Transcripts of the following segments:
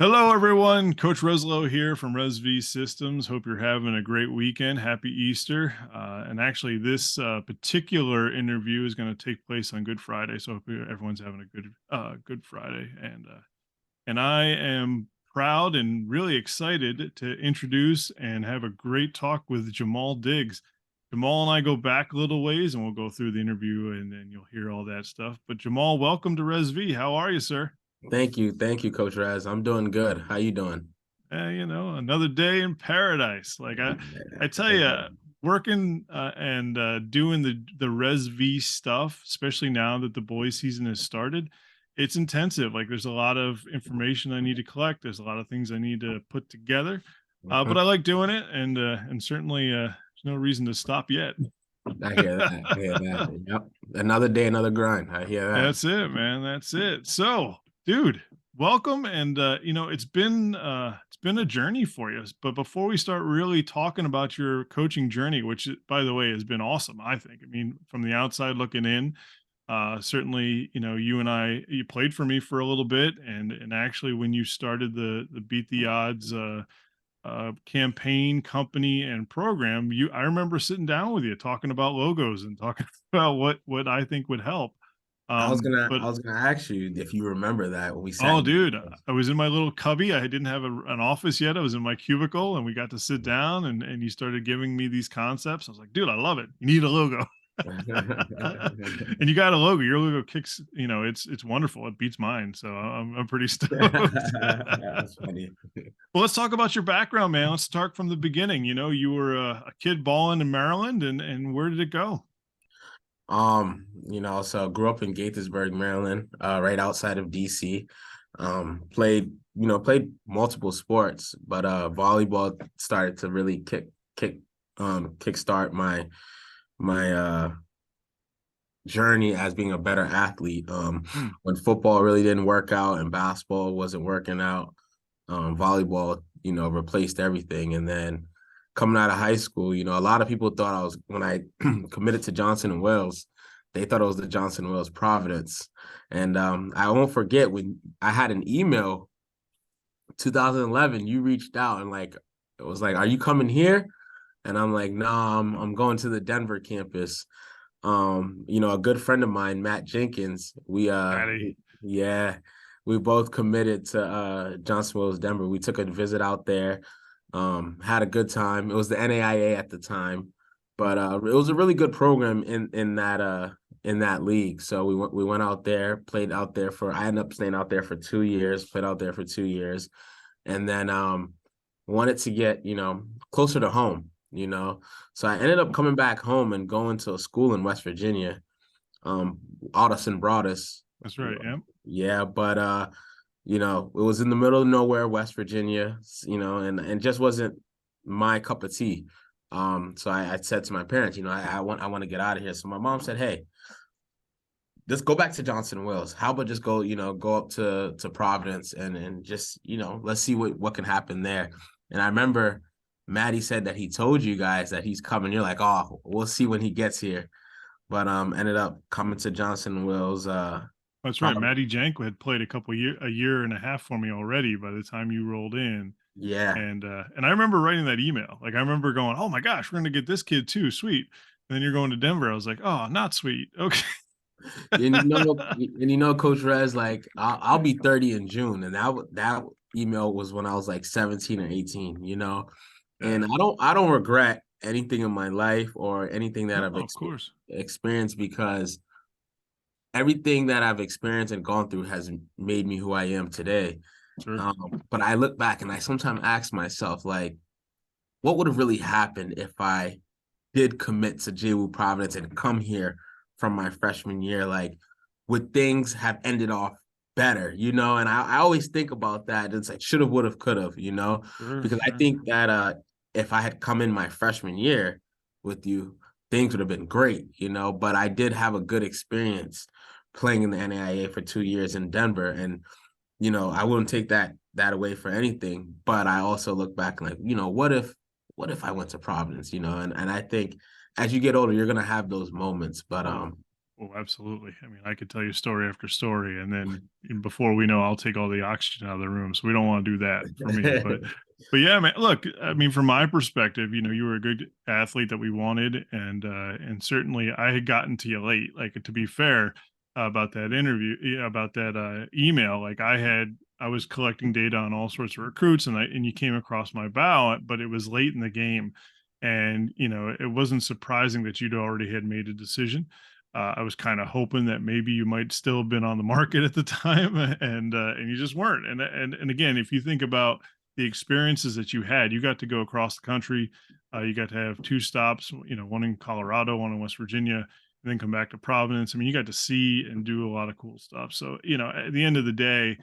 Hello, everyone. Coach Reslow here from ResV Systems. Hope you're having a great weekend. Happy Easter. And actually, this particular interview is going to take place on Good Friday. So, I hope everyone's having a Good Friday. And I am proud and really excited to introduce and have a great talk with Jhamal Diggs. Jhamal and I go back a little ways, and we'll go through the interview, and then you'll hear all that stuff. But Jhamal, welcome to ResV. How are you, sir? Thank you, Coach Raz. I'm doing good. How you doing? Another day in paradise. I tell you, working and doing the ResV stuff, especially now that the boys season has started, it's intensive. Like there's a lot of information I need to collect. There's a lot of things I need to put together. But I like doing it, and certainly there's no reason to stop yet. I hear that. I hear that. Yep. Another day, another grind. I hear that. That's it, man. That's it. So, dude, welcome. And it's been a journey for you. But before we start really talking about your coaching journey, which by the way has been awesome, I think. I mean, from the outside looking in, certainly, you played for me for a little bit, and actually when you started the Beat the Odds campaign, company, and program, I remember sitting down with you talking about logos and talking about what I think would help. But I was gonna ask you if you remember that when we oh, sat dude, down. I was in my little cubby. I didn't have an office yet. I was in my cubicle, and we got to sit down, and you started giving me these concepts. I was like, dude, I love it. You need a logo. And you got a logo. Your logo kicks, it's wonderful. It beats mine. So I'm pretty stoked. That's funny. Well, let's talk about your background, man. Let's start from the beginning. You were a kid balling in Maryland, and where did it go? So grew up in Gaithersburg, Maryland, right outside of DC. Played multiple sports, but volleyball started to really kickstart my journey as being a better athlete. Hmm. When football really didn't work out and basketball wasn't working out, volleyball, replaced everything. And then coming out of high school, a lot of people thought when I committed to Johnson and Wales, they thought it was the Johnson and Wales Providence. And I won't forget when I had an email, 2011, you reached out and it was like, are you coming here? And I'm like, no, I'm going to the Denver campus. A good friend of mine, Matt Jenkins, Patty. yeah, we both committed to Johnson Wales Denver. We took a visit out there, had a good time. It was the NAIA at the time, but it was a really good program in that league. So we went out there, played out there I ended up staying out there for 2 years, played out there for 2 years, and then wanted to get, closer to home. So I ended up coming back home and going to a school in West Virginia, Otterson Broadus. That's right. Yeah. Yeah, but it was in the middle of nowhere, West Virginia, and just wasn't my cup of tea. So I said to my parents, I want to get out of here. So my mom said, hey, just go back to Johnson Wales. How about just go up to Providence and just, let's see what can happen there. And I remember Maddie said that he told you guys that he's coming. You're like, oh, we'll see when he gets here. But ended up coming to Johnson Wales. That's right. Maddie Janko had played a year and a half for me already by the time you rolled in. Yeah. And I remember writing that email. Like I remember going, "Oh my gosh, we're gonna get this kid too, sweet." And then you're going to Denver. I was like, "Oh, not sweet." Okay. Coach Rez, like I'll be 30 in June, and that email was when I was like 17 or 18. Yeah. And I don't regret anything in my life or anything that No, I've of course. experienced, because everything that I've experienced and gone through has made me who I am today. Sure. But I look back and I sometimes ask myself, like, what would have really happened if I did commit to JWU Providence and come here from my freshman year? Like, would things have ended off better, And I always think about that. It's like should have, would have, could have, Sure. because I Sure. think that if I had come in my freshman year with you, things would have been great, But I did have a good experience playing in the NAIA for 2 years in Denver. And, I wouldn't take that away for anything. But I also look back and like, what if I went to Providence, and I think as you get older, you're gonna have those moments. But Oh, absolutely. I mean, I could tell you story after story, and then before we know, I'll take all the oxygen out of the room. So we don't want to do that for me. But yeah, man. Look, I mean, from my perspective, you were a good athlete that we wanted, and certainly I had gotten to you late. Like, to be fair about that interview, about that email, like I was collecting data on all sorts of recruits, and you came across my bow, but it was late in the game, and it wasn't surprising that you'd already had made a decision. I was kind of hoping that maybe you might still have been on the market at the time, and you just weren't. And again, if you think about the experiences that you got to go across the country. You got to have two stops, one in Colorado, one in West Virginia, and then come back to Providence. I mean, you got to see and do a lot of cool stuff. So, at the end of the day,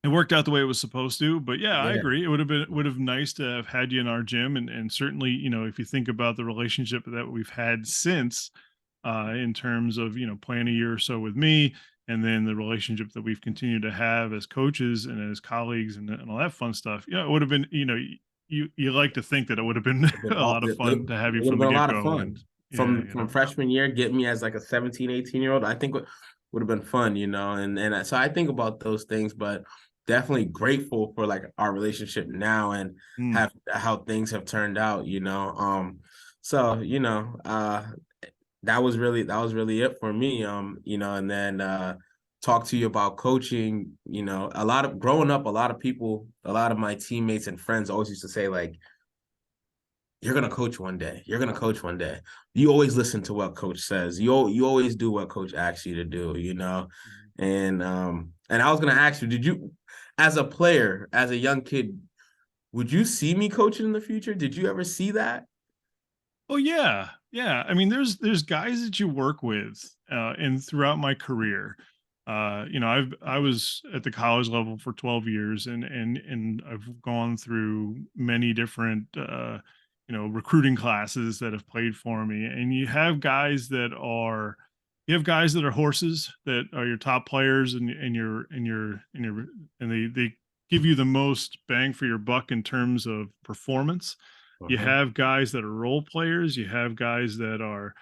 it worked out the way it was supposed to. But yeah, I Yeah, agree. It would have nice to have had you in our gym, and certainly, if you think about the relationship that we've had since, in terms of playing a year or so with me, and then the relationship that we've continued to have as coaches and as colleagues, and all that fun stuff. It would have been, you like to think that it would have been been a lot of it fun to have you would have from been the a get lot of go, fun and yeah, from freshman year. Get me as like a 17, 18-year-old. I think would have been fun, and so I think about those things, but definitely grateful for like our relationship now and Mm. have how things have turned out. So that was really it for me. And then talk to you about coaching. A lot of growing up, a lot of people, a lot of my teammates and friends always used to say like, "You're gonna coach one day. You're gonna coach one day." You always listen to what coach says. You always do what coach asks you to do. And I was gonna ask you, did you, as a player, as a young kid, would you see me coaching in the future? Did you ever see that? Oh yeah, yeah. I mean, there's guys that you work with, and throughout my career, I was at the college level for 12 years, and I've gone through many different, recruiting classes that have played for me. And you have guys that are horses that are your top players, and they give you the most bang for your buck in terms of performance. You Uh-huh. have guys that are role players, you have guys that are,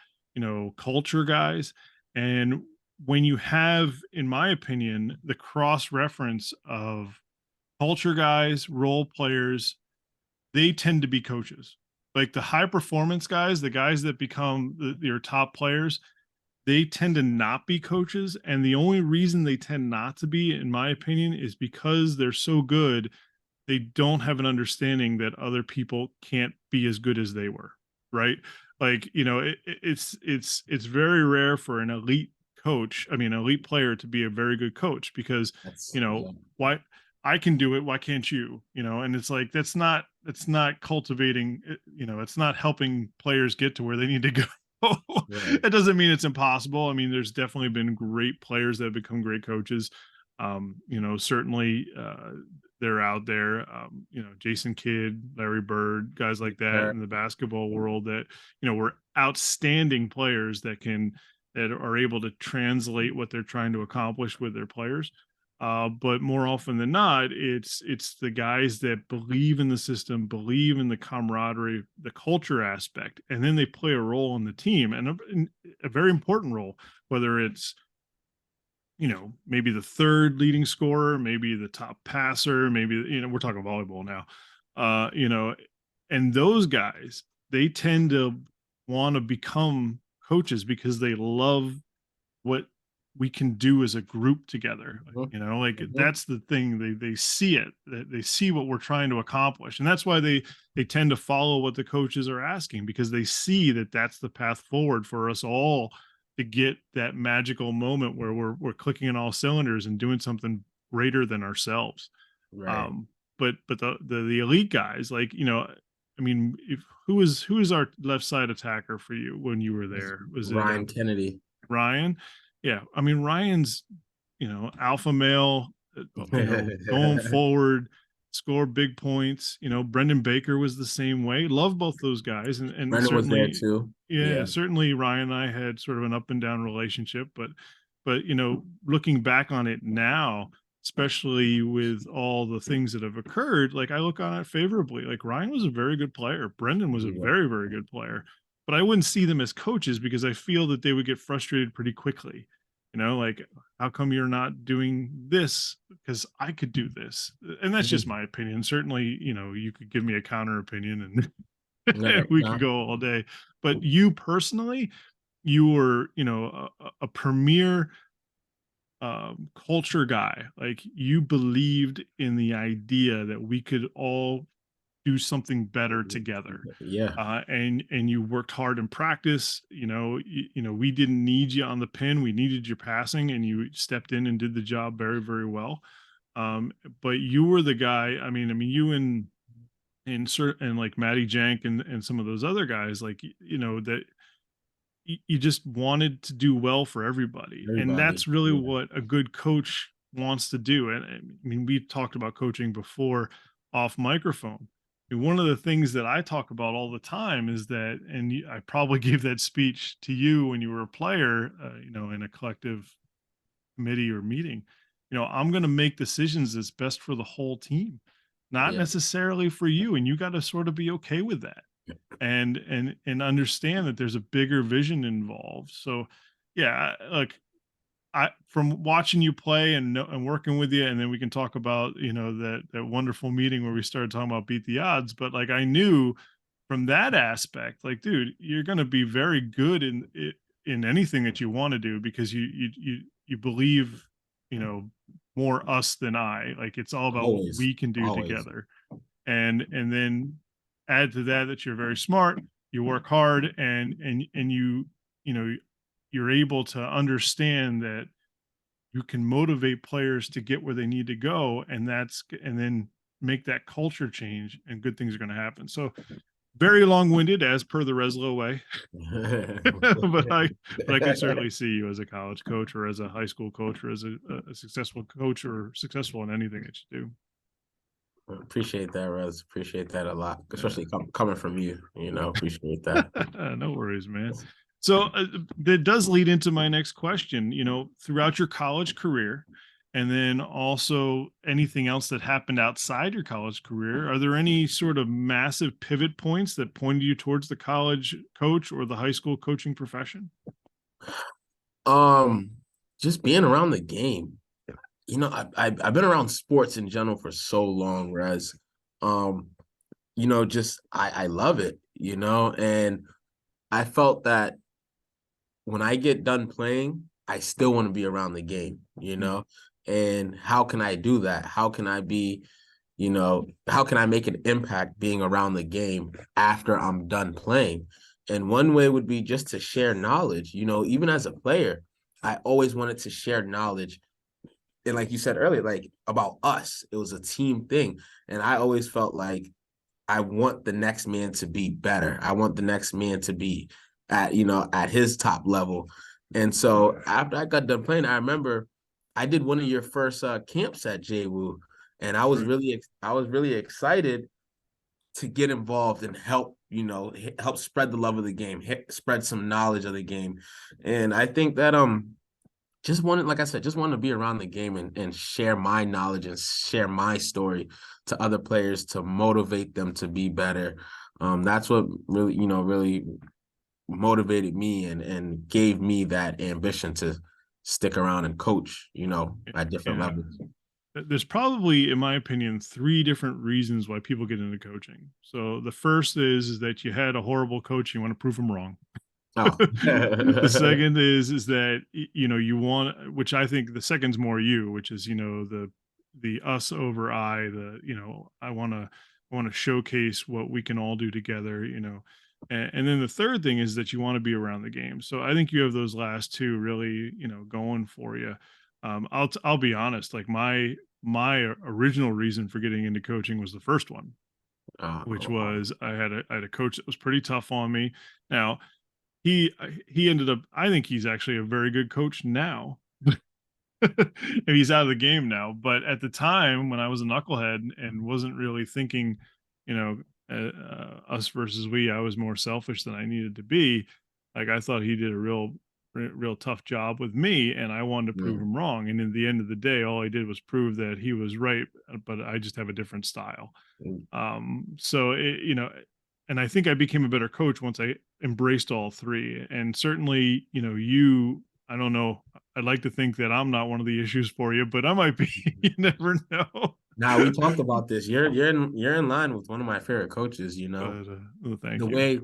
culture guys. And when you have, in my opinion, the cross reference of culture guys, role players, they tend to be coaches. Like the high performance guys, the guys that become your top players, they tend to not be coaches. And the only reason they tend not to be, in my opinion, is because they're so good, they don't have an understanding that other people can't be as good as they were, right? Like, it's very rare for an elite coach, I mean, elite player to be a very good coach, because, That's you know, yeah. why I can do it, why can't you? And it's like that's not cultivating, it's not helping players get to where they need to go. Right. That doesn't mean it's impossible. I mean, there's definitely been great players that have become great coaches. Certainly, they're out there. Jason Kidd, Larry Bird, guys like that Sure. in the basketball world that, were outstanding players that are able to translate what they're trying to accomplish with their players. But more often than not, it's the guys that believe in the system, believe in the camaraderie, the culture aspect, and then they play a role in the team, and a very important role, whether it's maybe the third leading scorer, maybe the top passer, maybe, we're talking volleyball now. Uh, you know, and those guys, they tend to want to become coaches because they love what we can do as a group together. Mhm. Like Mhm. that's the thing. They see it, they see what we're trying to accomplish. And that's why they tend to follow what the coaches are asking, because they see that that's the path forward for us all to get that magical moment where we're clicking in all cylinders and doing something greater than ourselves. Right. But the elite guys, like, I mean, who was our left side attacker for you when you were It's there? Was it Ryan Kennedy. Ryan? Yeah, I mean, Ryan's, alpha male, going forward, score big points. Brendan Baker was the same way. Love both those guys, and Brendan was there certainly, too. yeah, Yeah. certainly Ryan and I had sort of an up and down relationship, but looking back on it now, especially with all the things that have occurred, like I look on it favorably. Like Ryan was a very good player. Brendan was a He was. very, very good player. but I wouldn't see them as coaches because I feel that they would get frustrated pretty quickly. Like, how come you're not doing this? Because I could do this. And that's just Mhm. my opinion. Certainly, you could give me a counter opinion and Right. we No. could go all day. But you personally, you were, a premier culture guy. Like, you believed in the idea that we could all do something better together. Yeah. And you worked hard in practice. We didn't need you on the pin. We needed your passing, and you stepped in and did the job very, very well. But you were the guy. I mean, you and like Matty Jank and some of those other guys, like that you just wanted to do well for everybody. And Everybody. that's really Yeah. what a good coach wants to do. And I mean, we talked about coaching before off microphone. And one of the things that I talk about all the time is that, and I probably gave that speech to you when you were a player, in a collective committee or meeting. I'm going to make decisions that's best for the whole team, not Yeah. necessarily for you. And you got to sort of be okay with that and understand that there's a bigger vision involved. So yeah, look, I from watching you play and working with you, and then we can talk about that wonderful meeting where we started talking about beat the odds. But like, I knew from that aspect, like, dude, you're going to be very good in anything that you want to do because you believe, you know more us than I. Like, it's all about what Always. we can do Always. together. And then add to that you're very smart, you work hard, and you know you're able to understand that you can motivate players to get where they need to go, and then make that culture change, and good things are going to happen. So, very long-winded as per the Reslow way. but i but I can certainly see you as a college coach, or as a high school coach, or as a successful coach, or successful in anything that you Appreciate that, Rez. Appreciate that a lot, do. especially coming from you. Appreciate that. No worries, man. So that does lead into my next question. Throughout your college career, and then also anything else that happened outside your college career, are there any sort of massive pivot points that pointed you towards the college coach or the high school coaching profession? Um, just being around the game. I've been around sports in general for so long, Rez. Um, just I love it, and I felt that when I get done playing, I still want to be around the game. Mm. And how can I do that? How can I make an impact being around the game after I'm done playing? And one way would be just to share knowledge. Even as a player, I always wanted to share knowledge. And like you said earlier, like about us, it was a team thing. And I always felt like I want the next man to be better. I want the next man to be at his top level. And so after I got done playing, I remember I did one of your first camps at JWU, and Right. I was really excited to get involved and help, help spread the love of the game, spread some knowledge of the game. And I think that just wanted, like I said, just wanted to be around the game and share my knowledge and share my story to other players to motivate them to be better. That's what really, really motivated me and gave me that ambition to stick around and coach, at different Yeah. levels. There's probably, in my opinion, three different reasons why people get into coaching. So the first is that you had a horrible coach, you want to prove them wrong. Oh, The second is that you want, which I think the second's more you, which is the us over I, the I want to showcase what we can all do together. And then the third thing is that you want to be around the game. So I think you have those last two really going for you. I'll be honest, like, my original reason for getting into coaching was the first one, which oh, was I had a coach that was pretty tough on me. Now, he ended up, I think he's actually a very good coach now. And he's out of the game now, but at the time when I was a knucklehead and wasn't really thinking, you know us versus we, I was more selfish than I needed to be. Like, I thought he did a real tough job with me, and I wanted to yeah. prove him wrong. And in the end of the day, all I did was prove that he was right, but I just have a different style. So and I think I became a better coach once I embraced all three. And certainly, you, I don't know, I'd like to think that I'm not one of the issues for you, but I might be. You never know. Now we talked about this. You're in line with one of my favorite coaches. But well, thank The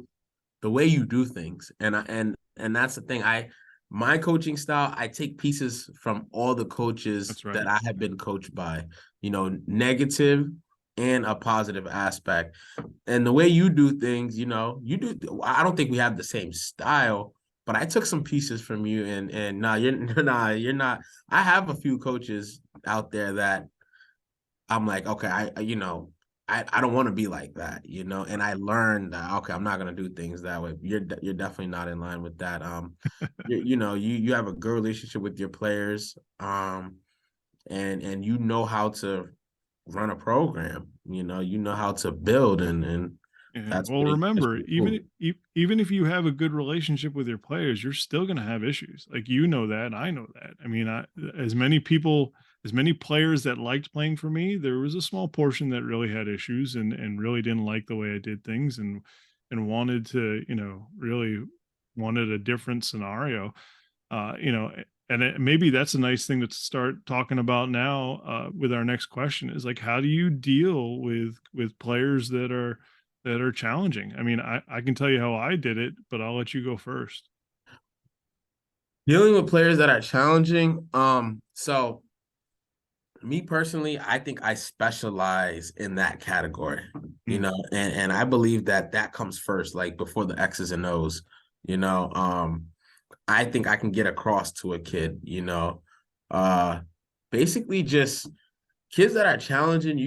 you. way you do things, and that's the thing. My coaching style, I take pieces from all the coaches That's right. that I have been coached by. Negative and a positive aspect. And the way you do things, you do. I don't think we have the same style, but I took some pieces from you. And nah, you're nah, you're not. I have a few coaches out there that I'm like, okay, I don't want to be like that, and I learned that, okay, I'm not going to do things that way. You're definitely not in line with that. You have a good relationship with your players, and you know how to run a program, you know how to build, and Yeah. that's Well, pretty remember, cool. even if you have a good relationship with your players, you're still going to have issues. Like, that, I know that. I mean, as many people, as many players that liked playing for me, there was a small portion that really had issues and really didn't like the way I did things and wanted to, really wanted a different scenario. And maybe that's a nice thing to start talking about now with our next question is like, how do you deal with players that are challenging? I mean, I can tell you how I did it, but I'll let you go first. Dealing with players that are challenging, so me personally, I think I specialize in that category, Mm, and I believe that that comes first, like before the X's and O's, you know. I think I can get across to a kid, uh, basically just kids that are challenging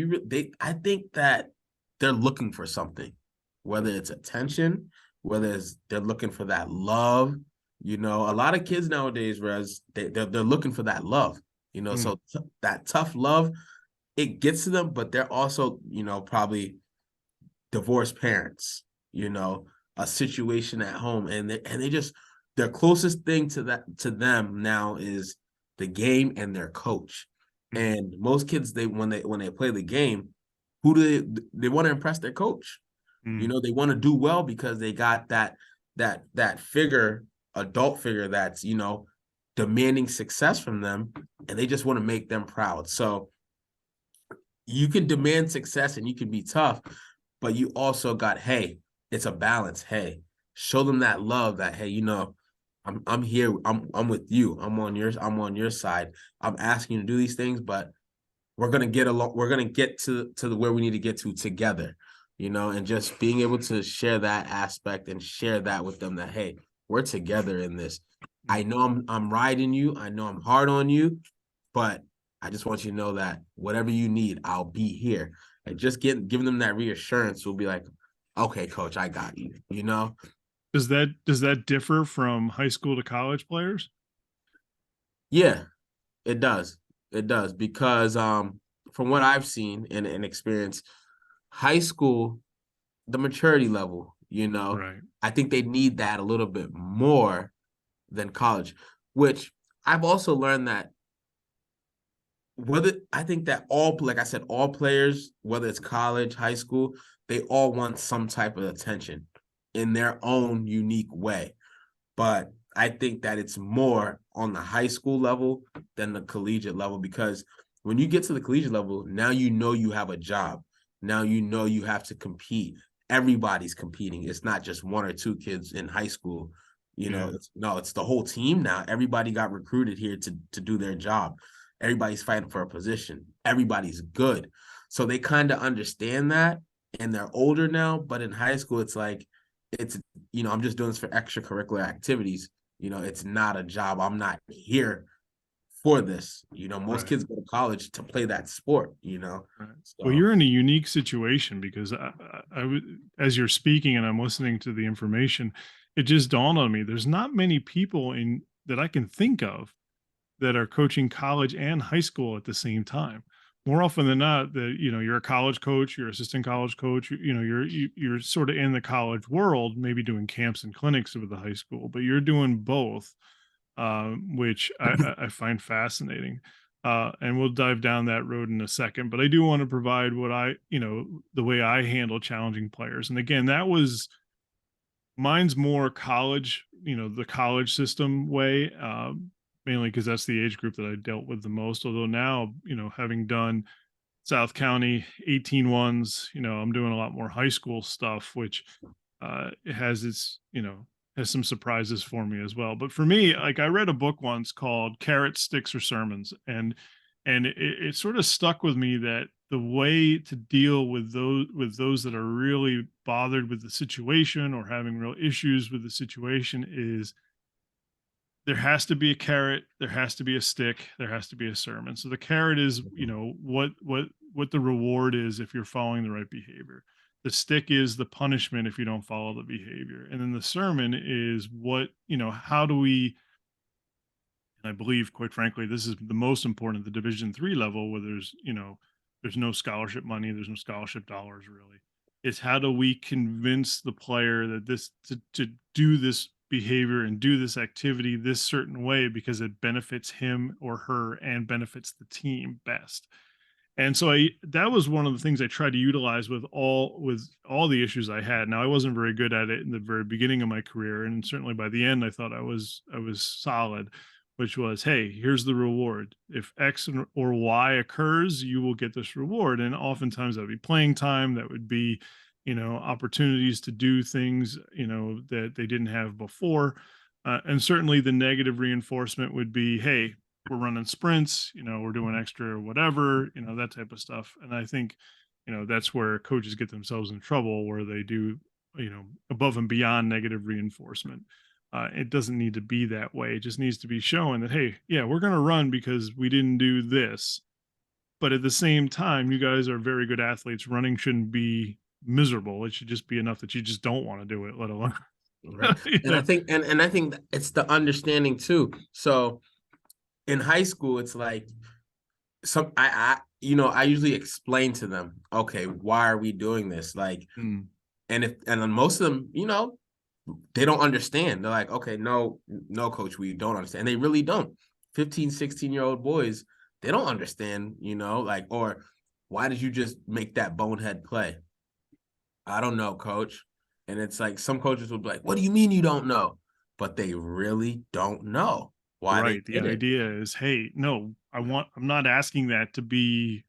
I think that they're looking for something, whether it's attention, whether it's they're looking for that love. A lot of kids nowadays, they're looking for that love. mm, So that tough love, it gets to them, but they're also, probably divorced parents, you know, a situation at home, and they just their closest thing to them now is the game and their coach. mm, And most kids, when they play the game, who do they want to impress their coach? mm, They want to do well because they got that figure, adult figure that's, demanding success from them, and they just want to make them proud. So you can demand success and you can be tough, but you also got, hey, it's a balance. Hey, show them that love that, hey, I'm here, I'm with you. I'm on your side. I'm asking you to do these things, but we're gonna get along, we're gonna get to where we need to get to together, and just being able to share that aspect and share that with them that, hey, we're together in this. I mm. know I'm riding you, I know I'm hard on you, but I just want you to know that whatever you need, I'll be here. And just giving them that reassurance will be like, okay, coach, I got you, Does that differ from high school to college players? Yeah, it does. It does because from what I've seen and experienced, high school, the maturity level, Right. I think they need that a little bit more than college, which I've also learned that whether I think that like I said, all players, whether it's college, high school, they all want some type of attention in their own unique way. But I think that it's more on the high school level than the collegiate level, because when you get to the collegiate level, now you have a job. Now you have to compete. Everybody's competing. It's not just one or two kids in high school. Yeah. It's the whole team now. Everybody got recruited here to do their job. Everybody's fighting for a position. Everybody's good. So they kind of understand that, and they're older now. But in high school, it's like, it's I'm just doing this for extracurricular activities. It's not a job. I'm not here for this. Most Right. kids go to college to play that sport. Right. Well, So you're in a unique situation because as you're speaking and I'm listening to the information, it just dawned on me. There's not many people in that I can think of that are coaching college and high school at the same time. More often than not, that you're a college coach, you're assistant college coach, you're sort of in the college world, maybe doing camps and clinics with the high school, but you're doing both, which I find fascinating. And we'll dive down that road in a second. But I do want to provide the way I handle challenging players. And again, mine's more college, the college system way, mainly because that's the age group that I dealt with the most. Although now, having done South County 18 ones, I'm doing a lot more high school stuff, which it has has some surprises for me as well. But for me, like I read a book once called Carrots, Sticks, or Sermons, and it sort of stuck with me that the way to deal with those that are really bothered with the situation or having real issues with the situation is there has to be a carrot, there has to be a stick, there has to be a sermon. So the carrot is, what the reward is if you're following the right behavior. The stick is the punishment if you don't follow the behavior. And then the sermon is how do we, and I believe, quite frankly, this is the most important at the Division 3 level where there's no scholarship money, there's no scholarship dollars really. It's how do we convince the player that to do this behavior and do this activity this certain way because it benefits him or her and benefits the team best. And so that was one of the things I tried to utilize with all the issues I had. Now I wasn't very good at it in the very beginning of my career, and certainly by the end I thought I was solid, which was, hey, here's the reward. If or Y occurs, you will get this reward. And oftentimes that would be playing time, that would be, opportunities to do things, that they didn't have before. And certainly the negative reinforcement would be, hey, we're running sprints, we're doing extra whatever, that type of stuff. And I think, that's where coaches get themselves in trouble where they do, above and beyond negative reinforcement. It doesn't need to be that way. It just needs to be showing that, hey, yeah, we're going to run because we didn't do this. But at the same time, you guys are very good athletes. Running shouldn't be miserable. It should just be enough that you just don't want to do it, let alone. Right. you And I know? think and I think it's the understanding too. So in high school, it's like I usually explain to them, okay, why are we doing this? Like, Mm, and then most of them, they don't understand. They're like, okay, no, no, coach, we don't understand. And they really don't. 15, 16-year-old boys, they don't understand, like, or why did you just make that bonehead play? I don't know, coach. And it's like some coaches will be like, what do you mean you don't know? But they really don't know why they right. The did it. idea is, hey, no, I'm not asking that to be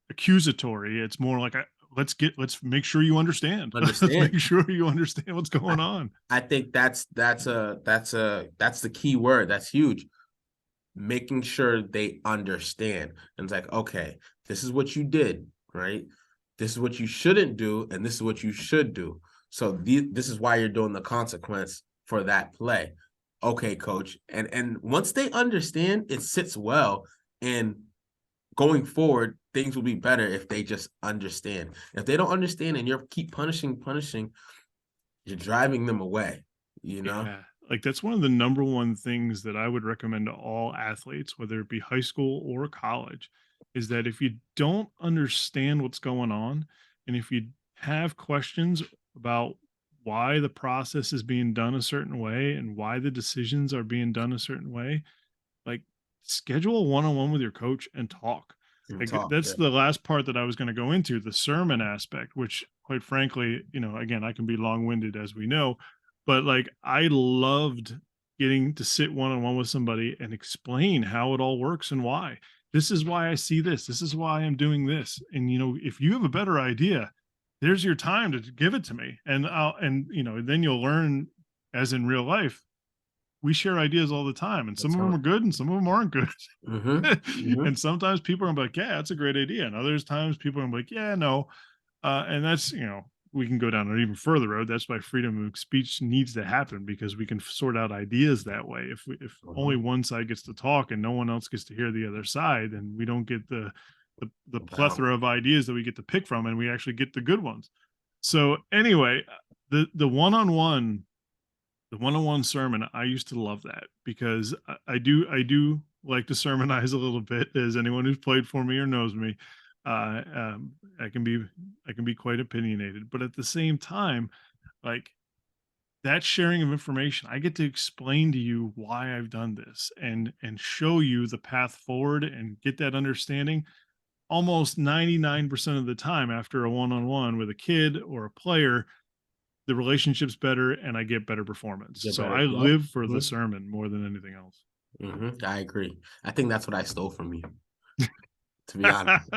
accusatory. It's more like let's make sure you understand. Let's Understand? make sure you understand what's I, going on. I think that's the key word. That's huge. Making sure they understand. And it's like, okay, this is what you did, right? This is what you shouldn't do, and this is what you should do. So this is why you're doing the consequence for that play. Okay, coach. And once they understand, it sits well. And going forward, things will be better if they just understand. If they don't understand and you keep punishing, you're driving them away, you know? Yeah. Like that's one of the number one things that I would recommend to all athletes, whether it be high school or college, is that if you don't understand what's going on, and if you have questions about why the process is being done a certain way and why the decisions are being done a certain way, like schedule a one-on-one with your coach and talk. And Like talk. that's Yeah. the last part that I was going to go into, the sermon aspect, which quite frankly, again, I can be long-winded as we know, but like I loved getting to sit one-on-one with somebody and explain how it all works and why. This is why I see this. This is why I'm doing this. And if you have a better idea, there's your time to give it to me. Then you'll learn as in real life we share ideas all the time, and some That's of them how. are good and some of them aren't good. Mm-hmm. Mm-hmm. And sometimes people are gonna be like, yeah, that's a great idea. And others times people are gonna be like, yeah, no. And that's, we can go down an even further road. That's why freedom of speech needs to happen because we can sort out ideas that way. If only Mm-hmm. one side gets to talk and no one else gets to hear the other side, then we don't get the Wow. plethora of ideas that we get to pick from, and we actually get the good ones. So anyway, the one-on-one the one-on-one sermon, I used to love that because I do like to sermonize a little bit. As anyone who's played for me or knows me, uh, um, I can be I can be quite opinionated, but at the same time, like that sharing of information, I get to explain to you why I've done this and show you the path forward and get that understanding almost 99% of the time after a one-on-one with a kid or a player, the relationship's better and I get better performance. Get So better. I Yep. live for the Mhm. sermon more than anything else. I agree. I think that's what I stole from you, to be honest.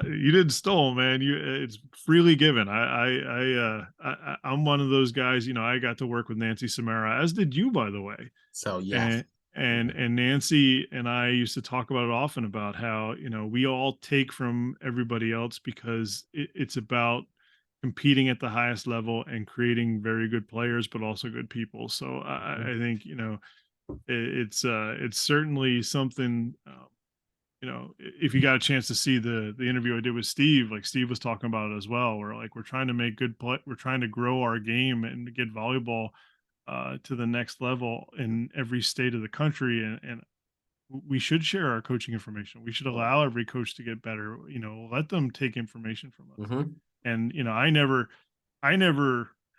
You didn't stole, man. It's freely given. I'm one of those guys. You know, I got to work with Nancy Samara, as did you, by the way. So yes. And and Nancy and I used to talk about it often about how, you know, we all take from everybody else because it's about competing at the highest level and creating very good players, but also good people. So I think, you know, it's certainly something. You know, if you got a chance to see the interview I did with Steve, like Steve was talking about it as well, where like we're trying to make good play, we're trying to grow our game and get volleyball to the next level in every state of the country, and we should share our coaching information. We should allow every coach to get better. You know, let them take information from us. Mm-hmm. And you know, I never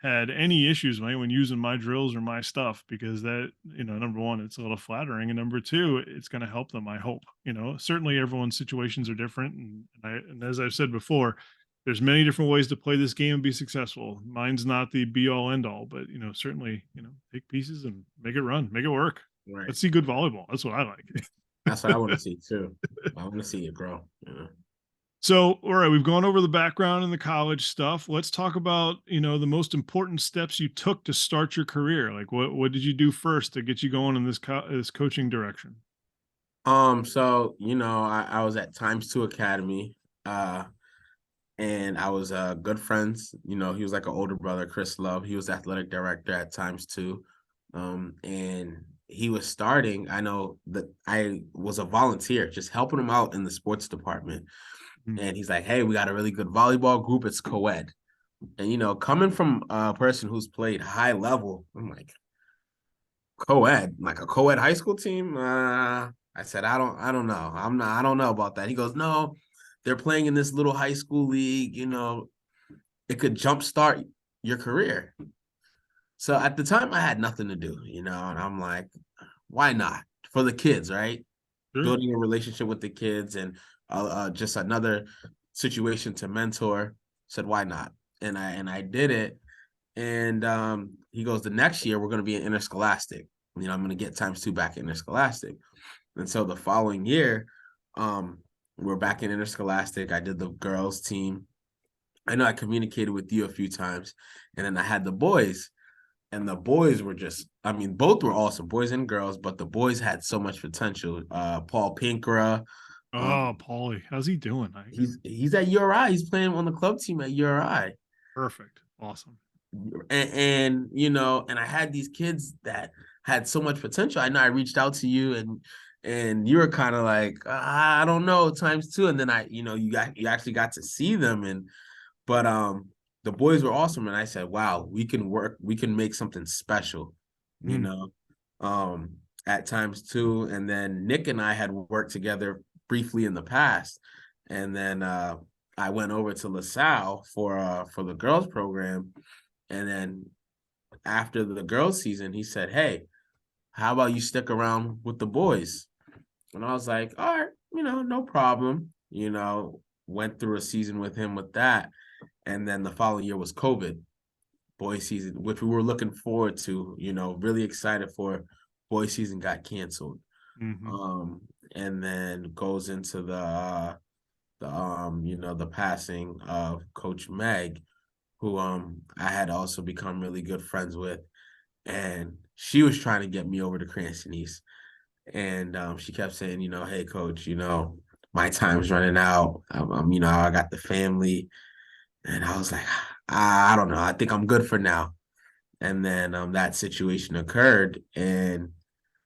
had any issues with anyone using my drills or my stuff because that, you know, number one, it's a little flattering, and number two, it's going to help them. I hope. You know, certainly everyone's situations are different, and as I've said before, there's many different ways to play this game and be successful. Mine's not the be all end all, but you know, certainly, you know, take pieces and make it run, make it work. Right. Let's see good volleyball. That's what I like. That's what I want to see too. I want to see it grow. Yeah. So, all right, we've gone over the background and the college stuff. Let's talk about, you know, the most important steps you took to start your career. Like, what did you do first to get you going in this coaching direction? So I was at Times Two Academy, uh, and I was good friends. You know, he was like an older brother, Chris Love. He was athletic director at Times Two, and he was starting. I know that I was a volunteer, just helping him out in the sports department. Mm. And he's like, "Hey, we got a really good volleyball group. It's co-ed." And coming from a person who's played high level, I'm like, co-ed, like a co-ed high school team. I said, I don't know. I don't know about that. He goes, no, they're playing in this little high school league. It could jumpstart your career. So at the time, I had nothing to do, and I'm like, why not for the kids, right? Sure. Building a relationship with the kids and just another situation to mentor. Said, why not? And I did it. And he goes, the next year we're going to be in interscholastic. I'm going to get times two back in interscholastic. And so the following year, we're back in interscholastic. I did the girls team. I know I communicated with you a few times, and then I had the boys, and the boys were just, I mean, both were awesome, boys and girls, but the boys had so much potential. Paul Pinkra, Oh, um, Paulie, how's he doing? he's at URI. He's playing on the club team at URI. Perfect. Awesome. And I had these kids that had so much potential. I know I reached out to you, and you were kind of like, I don't know, times two. And then you actually got to see them, but the boys were awesome, and I said, wow, we can make something special, you Mm. know at times two. And then Nick and I had worked together briefly in the past, and then I went over to LaSalle for the girls program. And then after the girls season, he said, hey, how about you stick around with the boys? And I was like, all right, no problem. Went through a season with him with that. And then the following year was COVID, boys season, which we were looking forward to, really excited for. Boys season got canceled. Hmm. And then goes into the passing of Coach Meg, who I had also become really good friends with. And she was trying to get me over to Cranston East. And she kept saying, hey, coach, my time's running out. I got the family. And I was like, I don't know. I think I'm good for now. And then that situation occurred. And,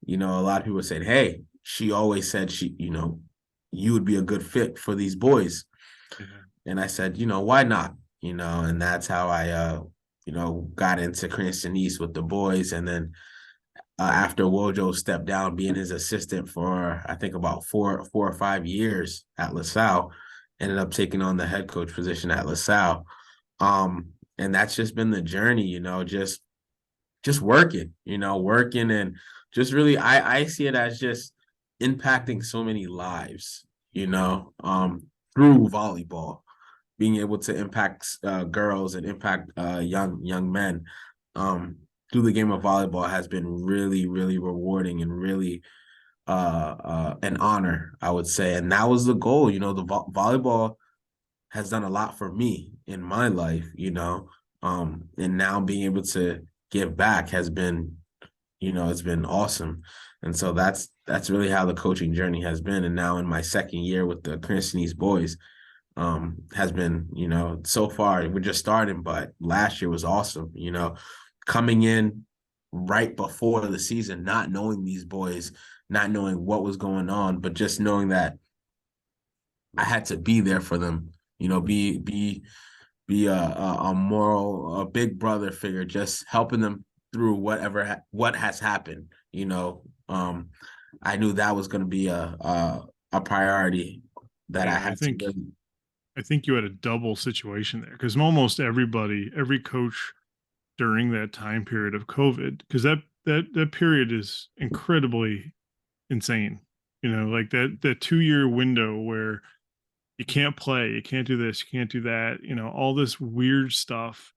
a lot of people said, hey, she always said you would be a good fit for these boys. Yeah. And I said, why not? And that's how I, got into Cranston East with the boys. And then after Wojo stepped down, being his assistant for, I think, about 4 or 5 years at LaSalle, ended up taking on the head coach position at LaSalle. and that's just been the journey, just working, working, and just really, I see it as just impacting so many lives, through volleyball, being able to impact girls and impact young men um, through the game of volleyball has been really, really rewarding and really an honor, I would say. And that was the goal. The volleyball has done a lot for me in my life, and now being able to give back has been, it's been awesome. And so that's really how the coaching journey has been. And now in my second year with the Cranston East boys, has been, so far we're just starting, but last year was awesome, coming in right before the season, not knowing these boys, not knowing what was going on, but just knowing that I had to be there for them, be a moral, a big brother figure, just helping them through what has happened. I knew that was going to be a priority that I Yeah, had to really. I think you had a double situation there because almost every coach during that time period of COVID, because that period is incredibly insane. Like that 2 year window where you can't play, you can't do this, you can't do that, all this weird stuff.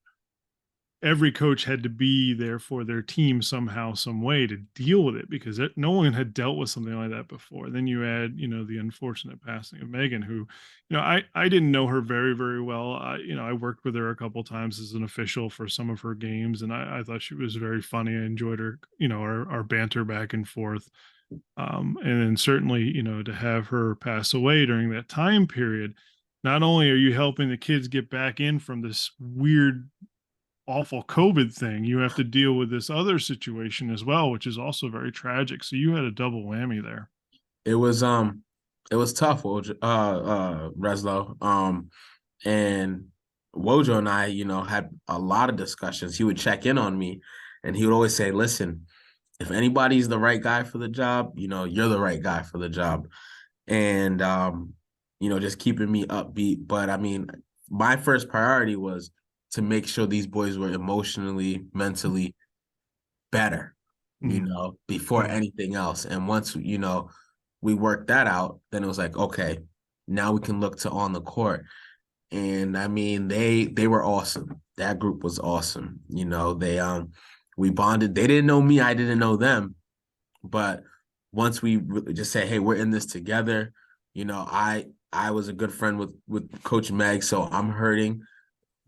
Every coach had to be there for their team somehow, some way to deal with it because no one had dealt with something like that before. Then you add, the unfortunate passing of Megan, who, I didn't know her very, very well. I worked with her a couple times as an official for some of her games, and I thought she was very funny. I enjoyed her, our banter back and forth. And then certainly, to have her pass away during that time period, not only are you helping the kids get back in from this weird awful COVID thing, you have to deal with this other situation as well, which is also very tragic. So you had a double whammy there. It was tough, Reslow. And Wojo and I, had a lot of discussions. He would check in on me and he would always say, listen, if anybody's the right guy for the job, you're the right guy for the job. And just keeping me upbeat. But I mean, my first priority was to make sure these boys were emotionally, mentally better, Mm, before yeah. anything else. And once, we worked that out, then it was like, okay, now we can look to on the court. And I mean, they were awesome. That group was awesome. They we bonded. They didn't know me, I didn't know them. But once we just say, hey, we're in this together, I was a good friend with Coach Meg, so I'm hurting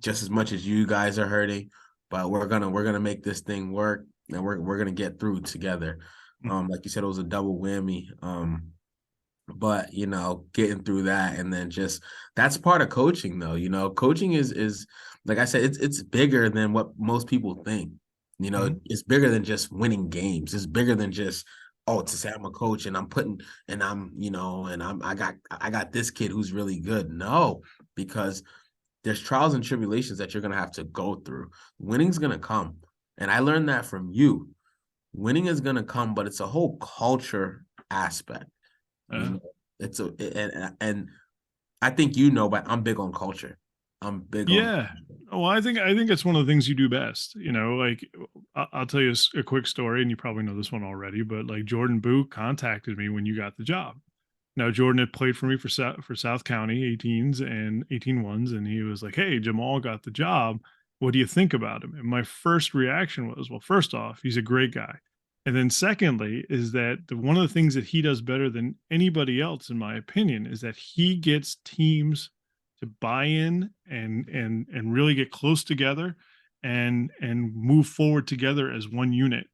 just as much as you guys are hurting, but we're gonna make this thing work, and we're gonna get through together. Mm. Like you said, it was a double whammy. But getting through that, and then just that's part of coaching, though. Coaching is like I said, it's bigger than what most people think. Mhm. It's bigger than just winning games. It's bigger than just, oh, to say I'm a coach and I got this kid who's really good. No, because there's trials and tribulations that you're gonna have to go through. Winning's gonna come. And I learned that from you. Winning is gonna come, but it's a whole culture aspect. You Uh, know, it's a and I think but I'm big on culture. I'm big on yeah. Well, I think it's one of the things you do best. Like I'll tell you a quick story, and you probably know this one already. But like Jordan Boo contacted me when you got the job. Now Jordan had played for me for South County 18s and 18-1s, and he was like, "Hey, Jhamal got the job. What do you think about him?" And my first reaction was, "Well, first off, he's a great guy, and then secondly, is that one of the things that he does better than anybody else, in my opinion, is that he gets teams to buy in and really get close together and move forward together as one unit."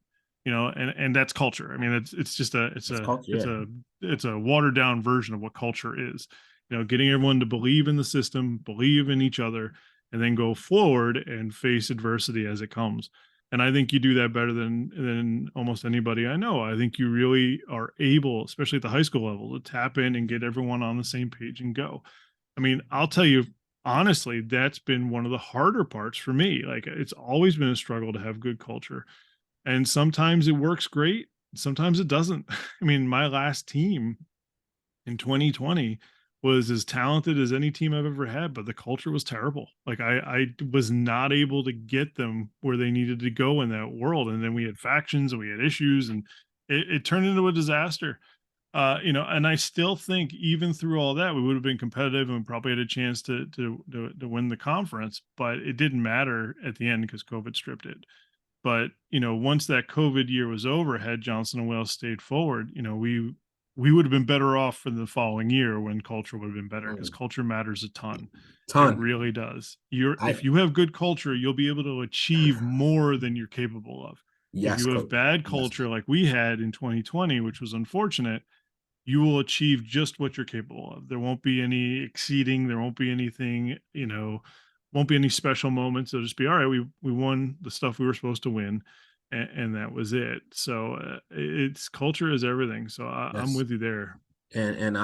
And that's culture. I mean, it's just a it's It's a culture. it's Yeah, a it's a watered down version of what culture is. Getting everyone to believe in the system, believe in each other, and then go forward and face adversity as it comes. And I think you do that better than almost anybody I know. I think you really are able, especially at the high school level, to tap in and get everyone on the same page and go. I mean, I'll tell you honestly, that's been one of the harder parts for me. Like it's always been a struggle to have good culture. And sometimes it works great, sometimes it doesn't. I mean, my last team in 2020 was as talented as any team I've ever had, but the culture was terrible. Like I was not able to get them where they needed to go in that world. And then we had factions and we had issues, and it turned into a disaster. And I still think even through all that, we would have been competitive and probably had a chance to win the conference, but it didn't matter at the end because COVID stripped it. But, once that COVID year was over, had Johnson and Wales stayed forward, we would have been better off for the following year when culture would have been better, because Mm. culture matters a ton. It Ton. really does. If I you have good culture, you'll be able to achieve more than you're capable of. If Yes, you have coach. bad Yes. culture like we had in 2020, which was unfortunate, you will achieve just what you're capable of. There won't be any exceeding. There won't be anything, won't be any special moments. It'll just be, all right, we won the stuff we were supposed to win, and that was it. So it's culture is everything. So I'm Yes. with you there. And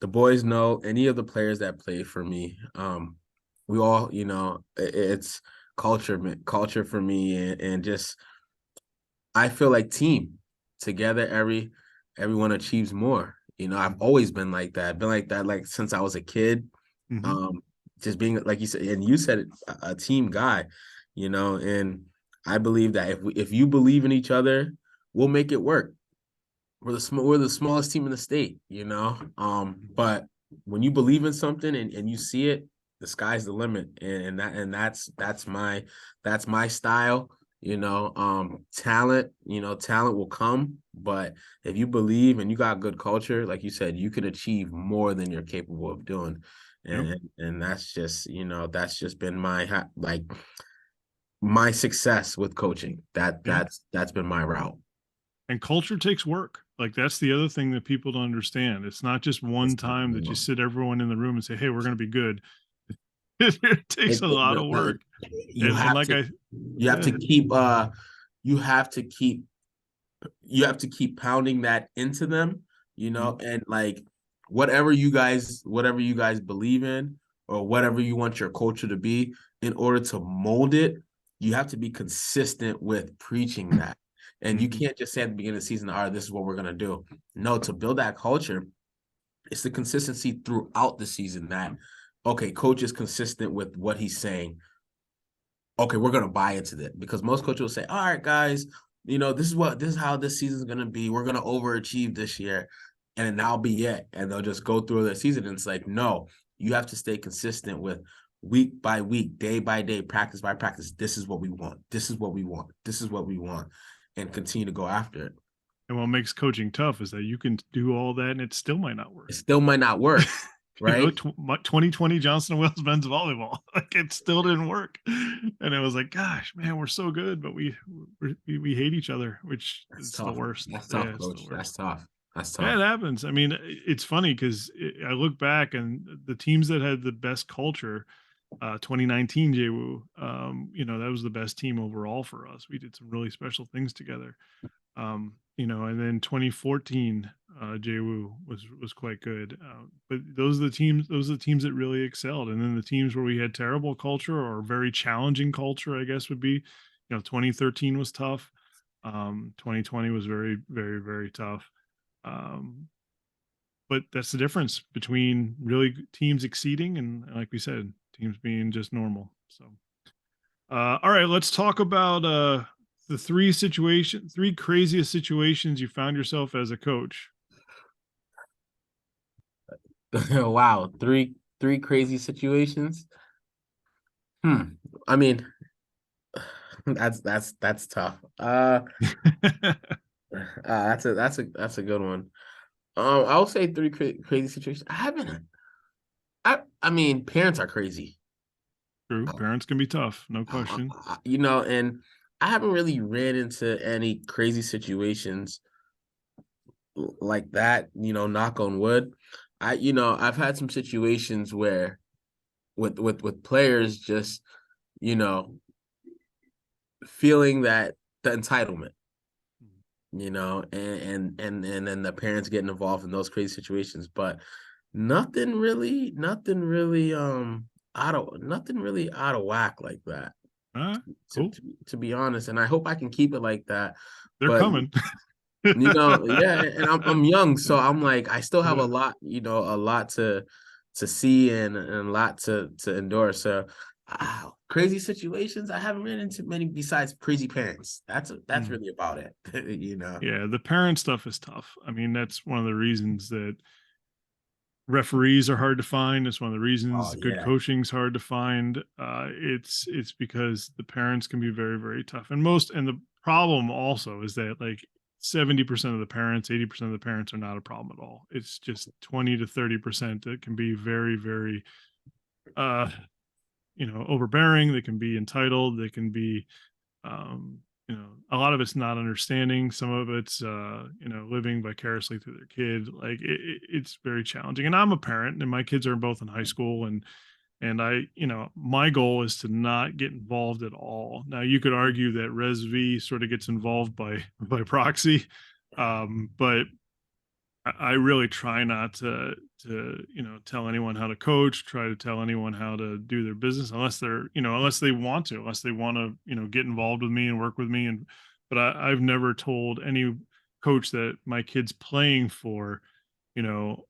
the boys know, any of the players that play for me, we all, it's culture for me, and just I feel like team together, everyone achieves more. I've always been like that. Been like that like since I was a kid. Hmm. Um, just being like you said, and you said it, a team guy, and I believe that if you believe in each other, we'll make it work. We're the smallest team in the state. But when you believe in something and you see it, the sky's the limit. That's my style. Talent will come, but if you believe and you got good culture, like you said, you can achieve more than you're capable of doing. Yep. And that's just been my success with coaching. Yeah. That's been my route. And culture takes work. Like that's the other thing that people don't understand. It's not just one It's time that you sit everyone in the room and say, "Hey, we're going to be good." It takes a lot of no, work. you And have like to you have yeah. to keep you have to keep you have to keep pounding that into them, Mhm. and like whatever you guys believe in, or whatever you want your culture to be, in order to mold it, you have to be consistent with preaching that. And you Mhm. can't just say at the beginning of the season, all right, this is what we're gonna do. No, to build that culture, it's the consistency throughout the season that, okay, coach is consistent with what he's saying. Okay, we're gonna buy into that, because most coaches will say, all right, guys, this is how this season's gonna be. We're gonna overachieve this year, and then that'll be it. And they'll just go through their season. And it's like, no, you have to stay consistent with week by week, day by day, practice by practice. This is what we want. This is what we want. This is what we want. And continue to go after it. And what makes coaching tough is that you can do all that and it still might not work. It still might not work, right? 2020 Johnson and Wales men's volleyball, like it still didn't work. And it was like, gosh, man, we're so good, but we hate each other, which That's is the tough. worst. That's tough, Yeah, it's the coach. That's worst. tough. That's Yeah, tough. it happens. I mean, it's funny because I look back and the teams that had the best culture, 2019 JWU, that was the best team overall for us. We did some really special things together. And then 2014, JWU was quite good. But those are the teams that really excelled. And then the teams where we had terrible culture or very challenging culture, I guess would be, 2013 was tough. 2020 was very, very, very tough. Um, but that's the difference between really teams exceeding and, like we said, teams being just normal. So, all right, let's talk about the three craziest situations you found yourself as a coach. Wow, three crazy situations. I mean, that's tough. That's a good one. I'll say three crazy situations. I haven't. I mean, parents are crazy. True, Uh, parents can be tough, no question. and I haven't really ran into any crazy situations like that. Knock on wood. I've had some situations where with players just you know feeling that the entitlement, and then the parents getting involved in those crazy situations, but nothing really out of whack like that, All right, to, cool. to, to be honest. And I hope I can keep it like that. They're But coming. Yeah, and I'm young, so I'm like I still have Yeah. a lot, a lot to see and a lot to endure. So crazy situations, I haven't ran into many besides crazy parents. That's Mm. really about it. Yeah, the parent stuff is tough. I mean, that's one of the reasons that referees are hard to find. It's one of the Oh reasons good yeah. coaching is hard to find. It's because the parents can be very, very tough. And the problem also is that like 70% of the parents, 80% of the parents are not a problem at all. It's just 20 to 30% that can be very, very uh overbearing. They can be entitled. They can be um a lot of it's not understanding, some of it's living vicariously through their kid. Like it's very challenging, and I'm a parent and my kids are both in high school, and I my goal is to not get involved at all. Now you could argue that ResV sort of gets involved by by proxy, but I really try not to tell anyone how to coach, try to tell anyone how to do their business unless they're unless they want to, unless they want to get involved with me and work with me. And but I've never told any coach that my kid's playing for, you know,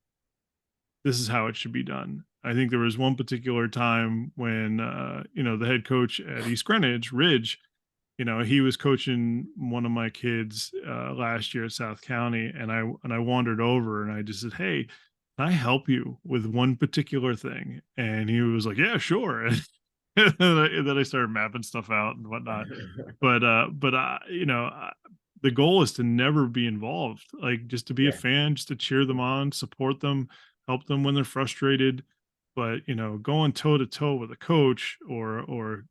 this is how it should be done. I think there was one particular time when the head coach at East Greenwich, Ridge, he was coaching one of my kids last year at South County, and I wandered over and I just said, "Hey, can I help you with one particular thing?" And he was like, "Yeah, sure." And then I started mapping stuff out and whatnot. But the goal is to never be involved, like just to be a Yeah. fan, just to cheer them on, support them, help them when they're frustrated. But going toe to toe with a coach or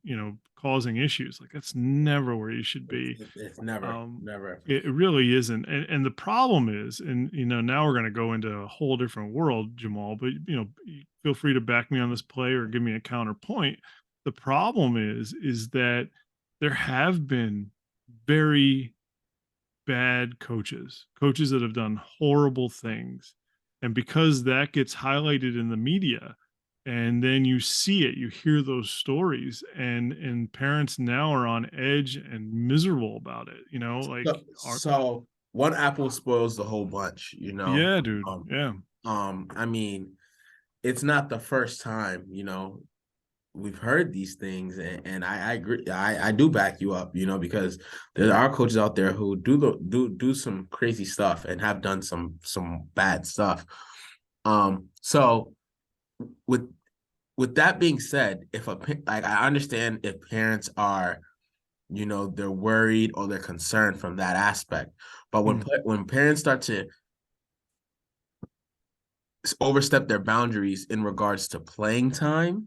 causing issues, like that's never where you should be. It's never, um never. it really isn't. And the problem is, and now we're going to go into a whole different world, Jamal, but feel free to back me on this play or give me a counterpoint. The problem is that there have been very bad coaches that have done horrible things. And because that gets highlighted in the media, and then you see it, you hear those stories, and parents now are on edge and miserable about it, like are So one apple spoils the whole bunch. yeah, dude. Um, Yeah. I mean, it's not the first time, we've heard these things, and I agree. I do back you up, because there are coaches out there who do some crazy stuff and have done some bad stuff. So with with that being said, like I understand if parents are, they're worried or they're concerned from that aspect, but Mm. when parents start to overstep their boundaries in regards to playing time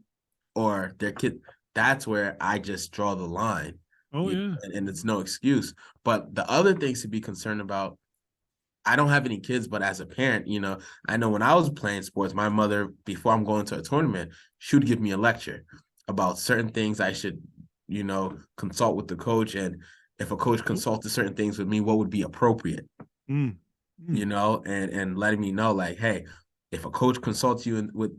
or their kid, that's where I just draw the line. Oh yeah. And it's no excuse. But the other things to be concerned about, I don't have any kids, but as a parent, I know when I was playing sports, my mother, before I'm going to a tournament, she would give me a lecture about certain things I should, consult with the coach. And if a coach Cool. consulted certain things with me, what would be appropriate, Mm. Mm. and letting me know like, hey, if a coach consults you with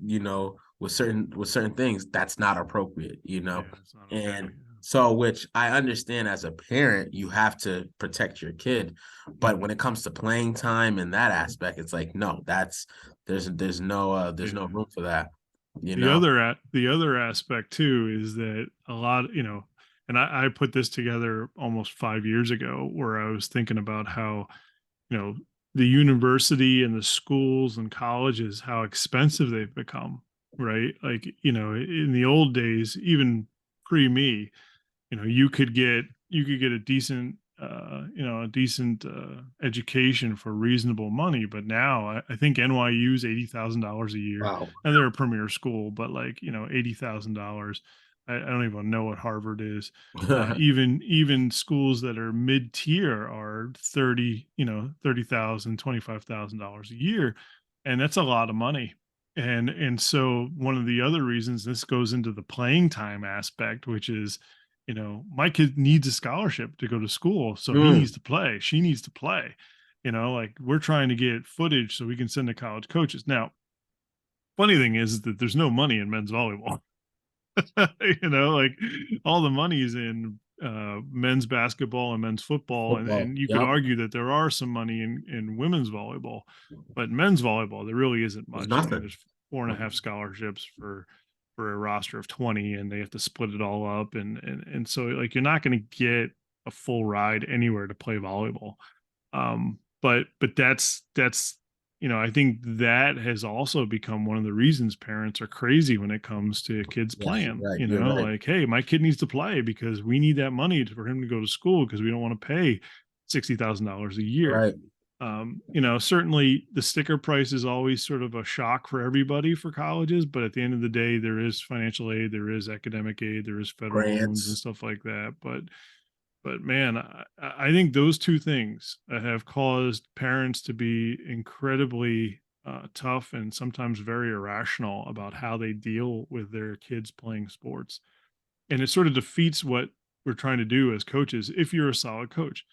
certain things, that's not appropriate. Yeah, it's not okay. And so, which I understand as a parent, you have to protect your kid, but Mhm. when it comes to playing time and that aspect, it's like, no, there's no Yeah. room for that, you The know. other aspect too is that a lot, and I put this together almost 5 years ago, where I was thinking about how, you know, the university and the schools and colleges, how expensive they've become, right? Like, in the old days, even pre me, you could get a decent education for reasonable money. But now I think NYU's $80,000 a year, Wow. and they're a premier school, but like $80,000. I don't even know what Harvard is. Even schools that are mid tier are 30,000, $25,000 a year, and that's a lot of money. And so one of the other reasons, this goes into the playing time aspect, which is, my kid needs a scholarship to go to school, so he Mm. needs to play, she needs to play. Like we're trying to get footage so we can send to college coaches. Now, funny thing is that there's no money in men's volleyball. Like all the money is in men's basketball and men's football, Football. and you could Yep. argue that there are some money in women's volleyball, but men's volleyball there really isn't It's much. I mean, nothing. there's 4.5 scholarships for a roster of 20, and they have to split it all up, and so like you're not going to get a full ride anywhere to play volleyball. But that's I think that has also become one of the reasons parents are crazy when it comes to kids Yes, you're playing. right. You're right. Like, hey, my kid needs to play because we need that money for him to go to school because we don't want to pay $60,000 a year. Right. Certainly the sticker price is always sort of a shock for everybody for colleges, but at the end of the day, there is financial aid, there is academic aid, there is federal loans and Grants. stuff like that. But man, I think those two things have caused parents to be incredibly tough and sometimes very irrational about how they deal with their kids playing sports. And it sort of defeats what we're trying to do as coaches if you're a solid coach.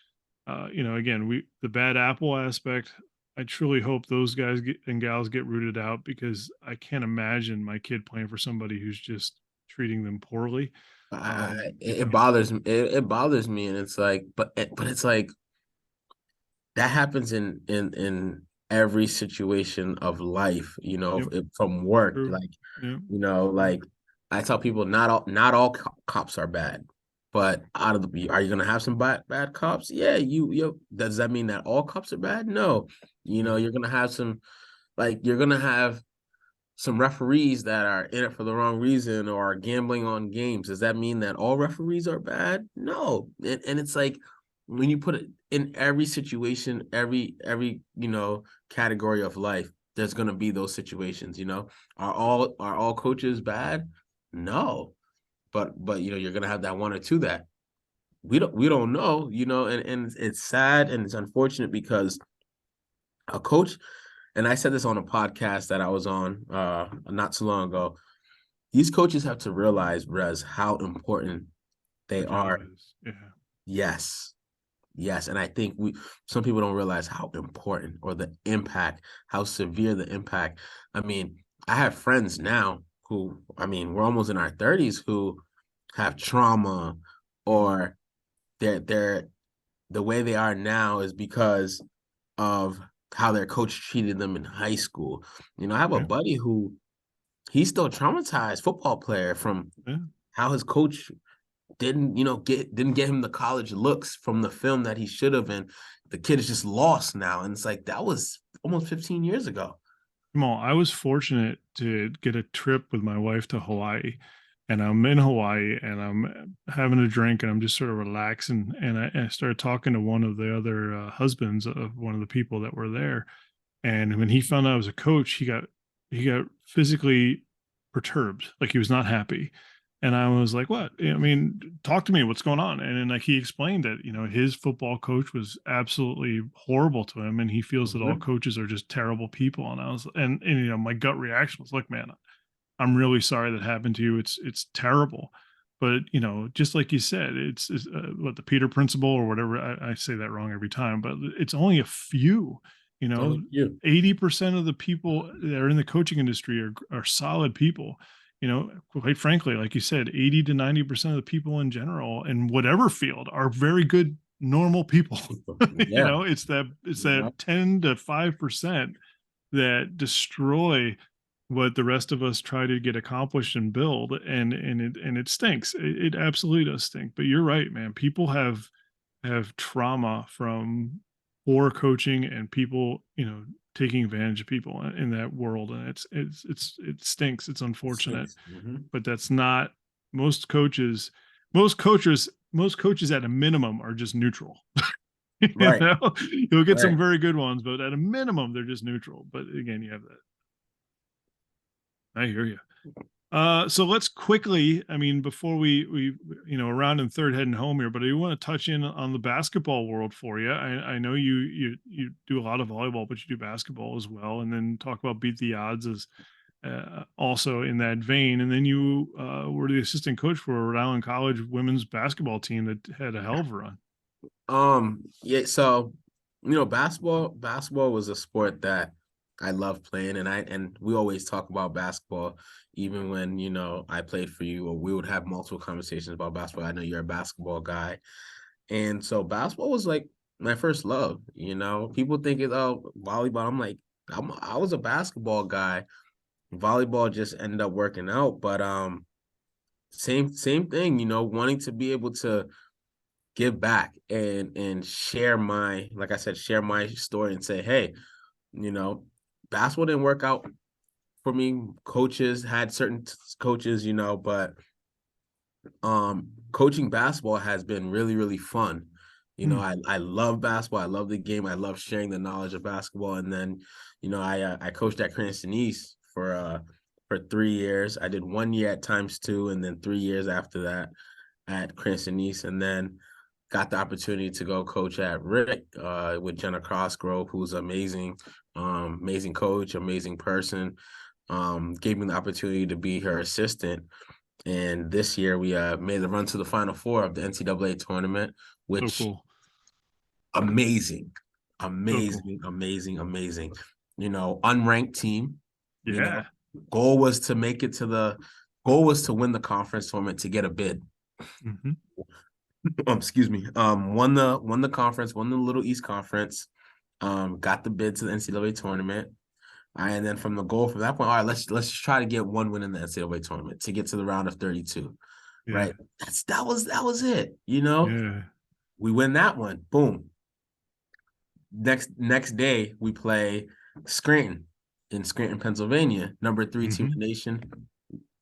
Again, the bad apple aspect, I truly hope those guys and gals get rooted out because I can't imagine my kid playing for somebody who's just treating them poorly. It bothers me. It bothers me, and it's like, but it's like that happens in every situation of life. Yep, From work, true. like Yep. like I tell people, not all cops are bad, but out of the, are you gonna have some bad cops? Yeah, you. Does that mean that all cops are bad? No. Yeah. You're gonna have some, like you're gonna have some referees that are in it for the wrong reason or are gambling on games. Does that mean that all referees are bad? No. And it's like when you put it in every situation, every category of life, there's gonna be those situations. Are all coaches bad? No. But you're gonna have that one or two that we don't know, and it's sad and it's unfortunate because a coach, and I said this on a podcast that I was on not too long ago. These coaches have to realize, Rez, how important they Their job are. is. Yeah. Yes. Yes. And I think some people don't realize how important or the impact, how severe the impact. I mean, I have friends now who, we're almost in our 30s who have trauma, Mm. or they're the way they are now is because of how their coach treated them in high school. I have a Yeah. buddy who he's still traumatized football player from Yeah. how his coach didn't get him the college looks from the film that he should have, and the kid is just lost now. And it's like that was almost 15 years ago. Well, I was fortunate to get a trip with my wife to Hawaii, and I'm in Hawaii and I'm having a drink and I'm just sort of relaxing. And I started talking to one of the other husbands of one of the people that were there. And when he found out I was a coach, he got physically perturbed, like he was not happy. And I was like, "What? I mean, talk to me. What's going on?" And then like he explained that his football coach was absolutely horrible to him, and he feels that all Mhm. coaches are just terrible people. And I was, and my gut reaction was, "Look, man, I'm really sorry that happened to you. It's terrible." But just like you said, it's what the Peter principle or whatever. I say that wrong every time, but it's only a few. You know, Only you. 80% of the people that are in the coaching industry are solid people. Quite frankly, like you said, 80 to 90% of the people in general in whatever field are very good, normal people. Yeah. It's that 10 to 5% that destroy what the rest of us try to get accomplished and build, and it stinks. It absolutely does stink. But you're right, man. People have trauma from poor coaching and people taking advantage of people in that world, and it stinks. It's unfortunate, Mhm. but that's not most coaches. Most coaches at a minimum are just neutral. you Right. know You'll get Right. some very good ones, but at a minimum they're just neutral. But again, you have that. I hear you. So let's quickly, I mean, before we around in third heading home here, but I want to touch in on the basketball world for you. I know you do a lot of volleyball, but you do basketball as well, and then talk about beat the odds as also in that vein. And then you were the assistant coach for Rhode Island College women's basketball team that had a hell of a run. Yeah, so basketball was a sport that I love playing, and we always talk about basketball, even when I played for you, or we would have multiple conversations about basketball. I know you're a basketball guy, and so basketball was like my first love. People think it's volleyball. I'm like I was a basketball guy. Volleyball just ended up working out, but same thing. Wanting to be able to give back and share my, like I said, share my story and say, hey, you know, basketball didn't work out for me. Coaches had certain coaches, but coaching basketball has been really, really fun. Hmm. I love basketball. I love the game. I love sharing the knowledge of basketball. And then, I coached at Cranston East for 3 years. I did 1 year at times two, and then 3 years after that at Cranston East, and then got the opportunity to go coach at Rick with Jenna Crossgrove, who's amazing, amazing coach, amazing person. Gave me the opportunity to be her assistant. And this year we made the run to the Final Four of the NCAA tournament, So which cool. amazing, So cool. amazing, amazing, amazing. Unranked team. You know, Yeah. goal was to make it to the goal was to win the conference tournament to get a bid. Hmm. Excuse me. Won the conference, won the Little East Conference. Got the bid to the NCAA tournament. And then from the goal from that point, all right, let's just try to get one win in the NCAA tournament to get to the round of 32. Yeah. Right. That was it. Yeah. We win that one. Boom. Next day we play Scranton in Scranton, Pennsylvania, number 3 team in Hmm. the nation.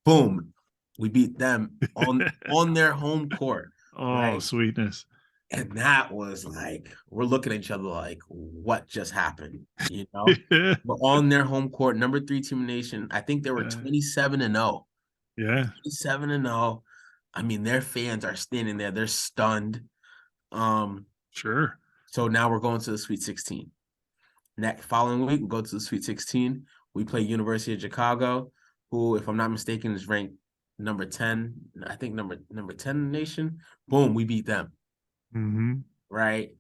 Boom. We beat them on their home court. Oh, Right. sweetness. And that was like, we're looking at each other like, what just happened? Yeah. But on their home court, number 3 team in the nation, I think they were Yeah. 27-0. Yeah. 27-0. I mean, their fans are standing there, they're stunned. Um, Sure. so now we're going to the Sweet 16. Next following week, we go to the Sweet 16. We play University of Chicago, who, if I'm not mistaken, is ranked number 10. I think number 10 in the nation. Boom, we beat them. Hmm. Right.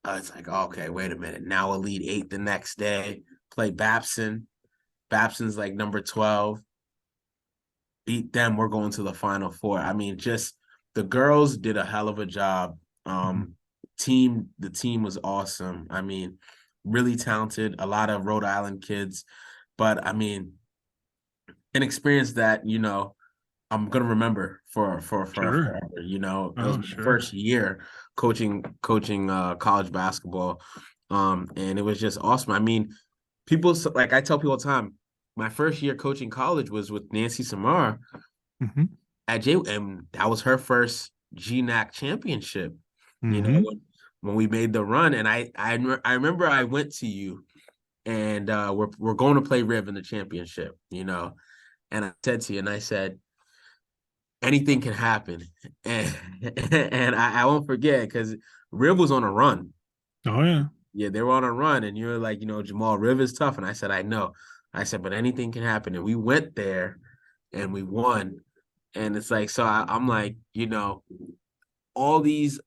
It's like, okay, wait a minute. Now Elite Eight the next day. Play Babson. Babson's like number 12. Beat them. We're going to the Final Four. I mean, just the girls did a hell of a job. Hmm. The team was awesome. I mean, really talented. A lot of Rhode Island kids, but I mean, an experience that I'm gonna remember for Sure. forever. It was Oh, my sure. first year coaching college basketball, and it was just awesome. I mean, like I tell people all the time, my first year coaching college was with Nancy Samar Hmm. at J, and that was her first GNAC championship. You know, Hmm. when we made the run, and I remember I went to you, and we're going to play Riv in the championship. And I said to you, and I said, anything can happen. And and I won't forget because Riv was on a run. Oh, yeah. Yeah, they were on a run, and you were like, Jhamal, Riv is tough. And I said, I know. I said, but anything can happen. And we went there and we won. And it's like, so I'm like, all these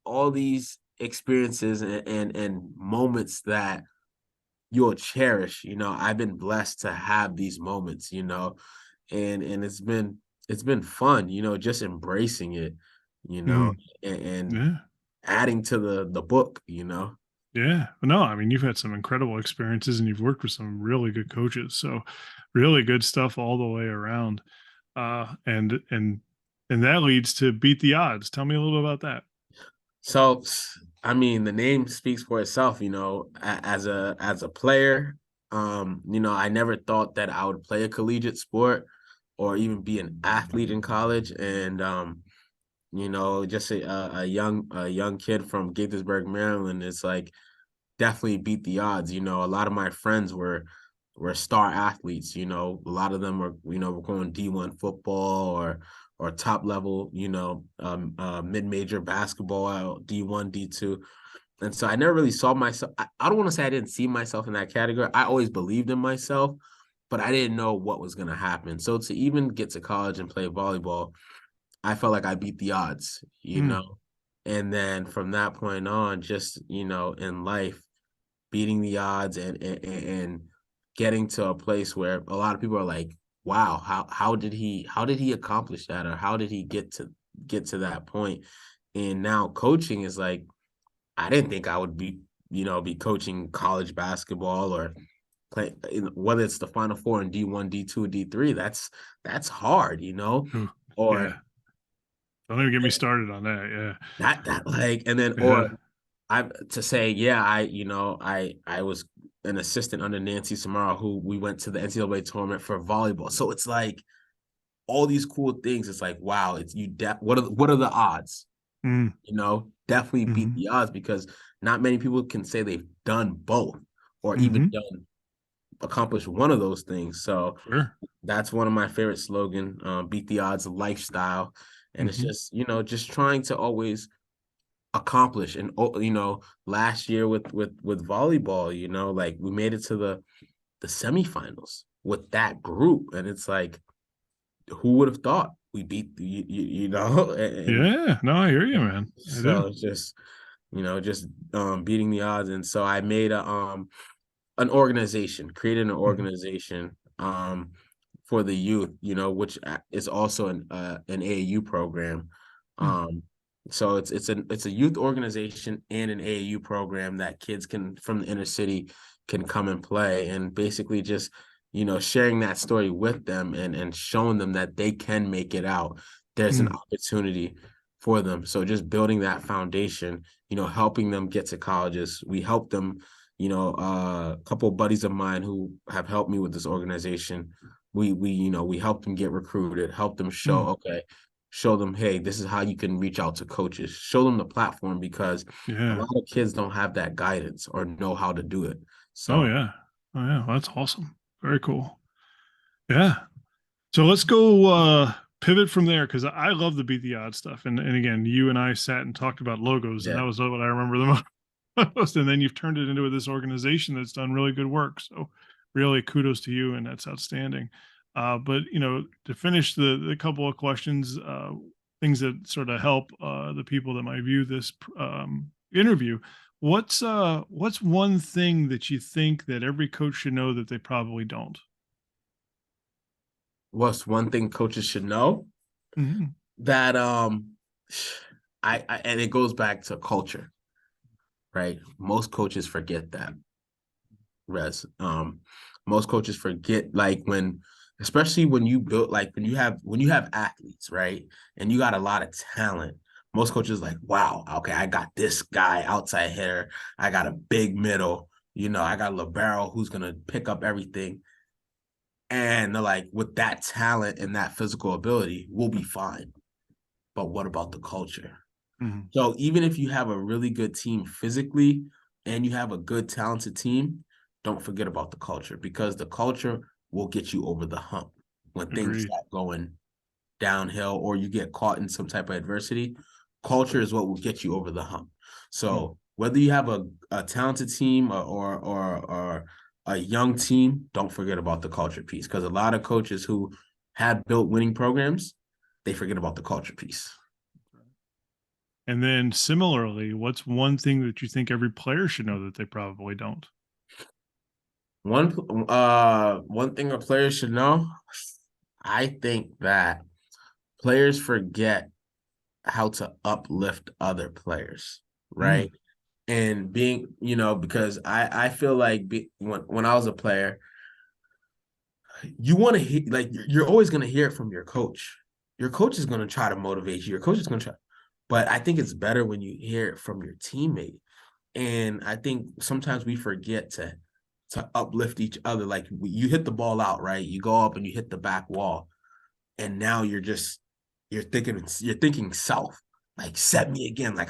experiences and moments that you'll cherish. I've been blessed to have these moments, and it's been fun, just embracing it, you know, Mm. and Yeah. adding to the book. Yeah. No, I mean, you've had some incredible experiences and you've worked with some really good coaches. So really good stuff all the way around. And that leads to beat the odds. Tell me a little about that. So, I mean, the name speaks for itself, as a player, I never thought that I would play a collegiate sport or even be an athlete in college. And just a young kid from Gaithersburg, Maryland, is like definitely beat the odds. A lot of my friends were star athletes. A lot of them were going D1 football or top level, mid-major basketball, D1, D2. And so I never really saw myself. I don't want to say I didn't see myself in that category. I always believed in myself, but I didn't know what was going to happen. So to even get to college and play volleyball, I felt like I beat the odds. Mm. And then from that point on, just, in life, beating the odds and getting to a place where a lot of people are like, wow, how did he accomplish that, or how did he get to that point? And now coaching is like, I didn't think I would be coaching college basketball or play, whether it's the Final Four in D1, D2, D3. That's hard, Ooh, or yeah. Don't even get me started on that. Yeah. that like, and then Yeah. I to say, yeah, I was an assistant under Nancy Samara, who we went to the NCAA tournament for volleyball. So it's like all these cool things. It's like, wow, it's what are the odds? Mm, Definitely beat hmm the odds, because not many people can say they've done both or even hmm accomplished one of those things. So Sure. that's one of my favorite slogan, beat the odds lifestyle. And it's hmm just, just trying to always accomplish. And last year with volleyball, like we made it to the semifinals with that group, and it's like, who would have thought we beat and Yeah. No, I hear you, man. I do. so it's just beating the odds. And so I made an organization, created an hmm organization for the youth, which is also an AAU program. Um, so it's a youth organization and an AAU program that kids can from the inner city can come and play, and basically just sharing that story with them, and showing them that they can make it out. There's an Mm, opportunity for them. So just building that foundation, helping them get to colleges. We help them, a couple of buddies of mine who have helped me with this organization. We help them get recruited, help them mm, show them, hey, this is how you can reach out to coaches, show them the platform, because a yeah. lot of kids don't have that guidance or know how to do it. Oh, So yeah. Oh, yeah. Well, that's awesome. Very cool. Yeah. So let's go pivot from there, because I love the beat the odds stuff. And again, you and I sat and talked about logos, and yeah, that was what I remember the most. And then you've turned it into this organization that's done really good work. So really kudos to you, and that's outstanding. But to finish the couple of questions, things that sort of help the people that might view this interview. What's one thing that you think that every coach should know that they probably don't? what's one thing coaches should know? Hmm That I and it goes back to culture, right? Most coaches forget that, Res. Most coaches forget, like, especially when you build, like, when you have athletes, right? And you got a lot of talent. Most coaches like, wow, okay, I got this guy outside hitter. I got a big middle. I got a libero who's gonna pick up everything. And they're like, with that talent and that physical ability, we'll be fine. But what about the culture? hmm So even if you have a really good team physically and you have a good talented team, don't forget about the culture, because the culture will get you over the hump when things Agreed. start going downhill or you get caught in some type of adversity. Culture is what will get you over the hump. Mm. So whether you have a talented team or a young team, don't forget about the culture piece, because a lot of coaches who have built winning programs, they forget about the culture piece. And then similarly, what's one thing that you think every player should know that they probably don't? One thing a player should know, I think that players forget how to uplift other players, Mm, right? And being, because I feel like when I was a player, you want to hear, like, you're always going to hear it from your coach. Your coach is going to try to motivate you. Your coach is going to try, but I think it's better when you hear it from your teammate. And I think sometimes we forget to uplift each other. Like, you hit the ball out, right? You go up and you hit the back wall, and now you're thinking self, like, set me again. Like,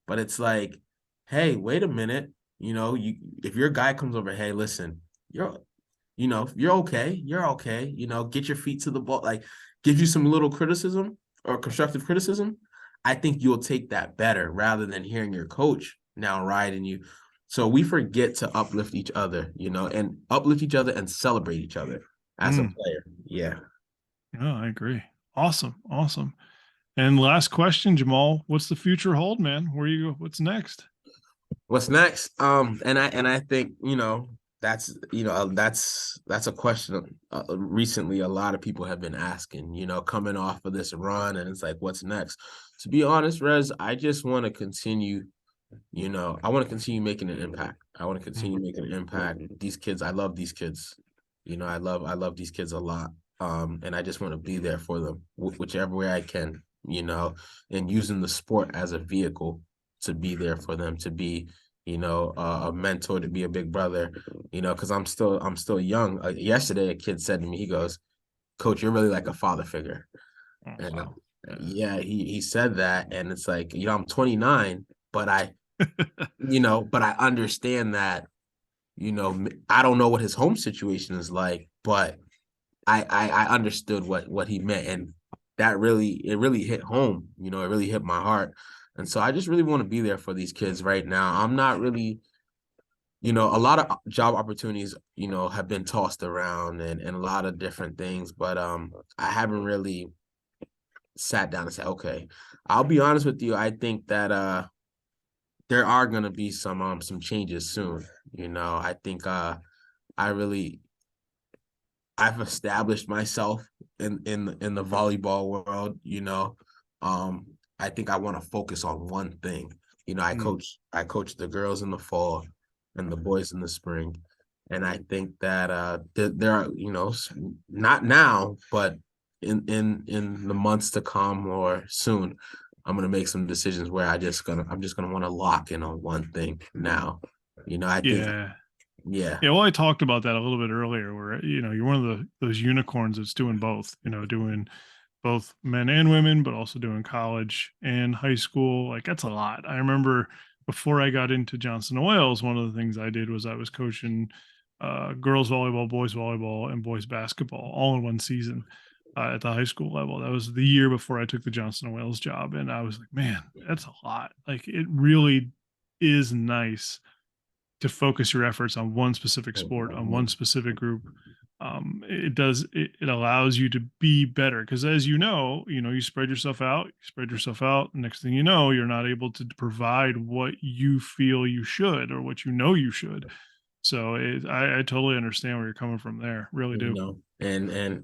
but it's like, hey, wait a minute. If your guy comes over, hey, listen, you're okay. You're okay. Get your feet to the ball. Like, give you some little criticism or constructive criticism. I think you'll take that better rather than hearing your coach now riding you. So we forget to uplift each other, and uplift each other and celebrate each other as a mm. player. Yeah. Oh, I agree. Awesome. Awesome. And last question, Jamal, what's the future hold, man? Where you go? What's next? What's next? And I think, that's a question recently a lot of people have been asking, coming off of this run, and it's like, what's next? To be honest, Rez, I just want to continue. I want to continue making an impact. I want to continue making an impact. These kids, I love these kids. I love these kids a lot. And I just want to be there for them, whichever way I can. And using the sport as a vehicle to be there for them, to be, a mentor, to be a big brother. Because I'm still young. Yesterday, a kid said to me, he goes, "Coach, you're really like a father figure." Oh, And wow. yeah, he said that, and it's like, I'm 29, but I understand that, I don't know what his home situation is like, but I understood what he meant, and it really hit home. It really hit my heart, and so I just really want to be there for these kids right now. I'm not really, a lot of job opportunities, have been tossed around, and a lot of different things, but I haven't really sat down and said, okay. I'll be honest with you. I think that there are gonna be some changes soon. I think I really I've established myself in the volleyball world. I think I want to focus on one thing. Mm. I coach the girls in the fall and the boys in the spring. And I think that there are, not now, but in the months to come or soon, I'm gonna make some decisions where I'm just gonna want to lock in on one thing now. I think, Yeah. yeah. Yeah, well, I talked about that a little bit earlier, where you're one of those unicorns that's doing both. Doing both men and women, but also doing college and high school. Like that's a lot. I remember before I got into Johnson Wales, one of the things I did was I was coaching girls volleyball, and boys basketball all in one season at the high school level. That was the year before I took the Johnson Wales job, and I was like, man, that's a lot. Like it really is nice to focus your efforts on one specific sport, on one specific group. It allows you to be better because, as you spread yourself out. Next thing you know, you're not able to provide what you feel you should or what you should. So I totally understand where you're coming from there. Really do. And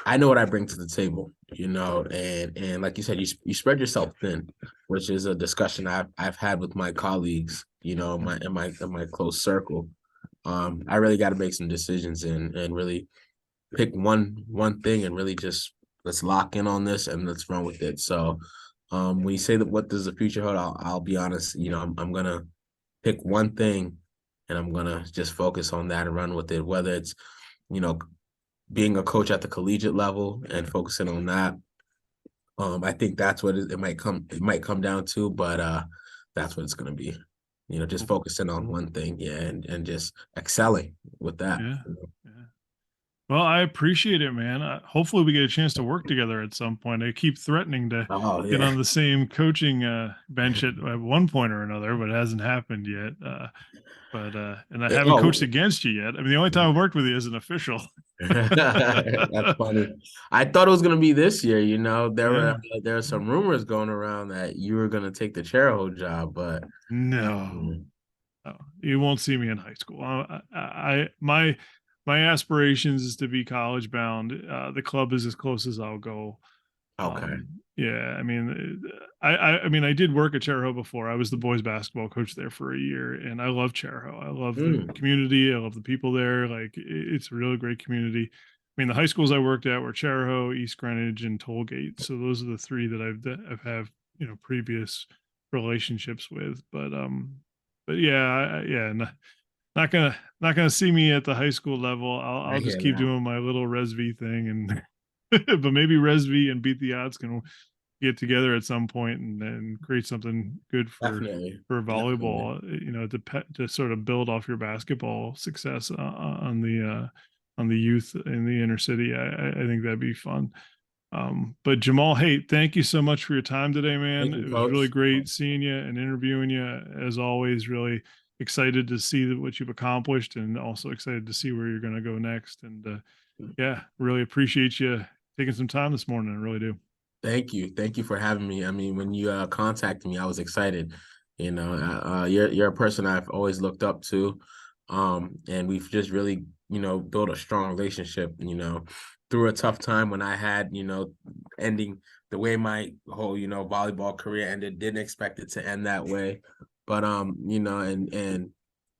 I know what I bring to the table, and like you said, you spread yourself thin, which is a discussion I've had with my colleagues, in my close circle. I really got to make some decisions and really pick one thing and really just let's lock in on this and let's run with it. So, when you say that what does the future hold, I'll be honest, I'm gonna pick one thing and I'm gonna just focus on that and run with it, whether it's, you know, being a coach at the collegiate level and focusing on that. I think that's what it might come down to, but that's what it's gonna be. Just focusing on one thing, yeah, and just excelling with that. Yeah. Yeah. Well, I appreciate it, man. Hopefully, we get a chance to work together at some point. I keep threatening to Oh get yeah. on the same coaching bench at one point or another, but it hasn't happened yet. And I haven't Oh, coached against you yet. I mean, the only time I've worked with you is an official. that's funny. I thought it was gonna be this year. Yeah. There were some rumors going around that you were gonna take the chair job, but No, mm, no, you won't see me in high school. My aspirations is to be college bound. The club is as close as I'll go. okay. Yeah, I mean, I mean, I did work at Charahoe before. I was the boys basketball coach there for a year, and I love Charahoe. I love the Mm, community. I love the people there. Like, it's a really great community. I mean, the high schools I worked at were Charahoe, East Greenwich, and Tollgate. So those are the three that I've have previous relationships with. But yeah, yeah, not gonna see me at the high school level. I I'll just hear keep that. doing my little ResV thing, and but maybe ResV and Beat the Odds can get together at some point and create something good Definitely. for Definitely. volleyball. To sort of build off your basketball success on the youth in the inner city. I think that'd be fun. But Jamal, hey, thank you so much for your time today, man. Thank you, It was really coach. great seeing you and interviewing you. As always, really excited to see what you've accomplished, and also excited to see where you're going to go next. And yeah, really appreciate you taking some time this morning. I really do. Thank you. Thank you for having me. I mean, when you contacted me, I was excited. You're a person I've always looked up to. And we've just really, built a strong relationship, through a tough time when I had, ending the way my whole, volleyball career ended. Didn't expect it to end that way. But and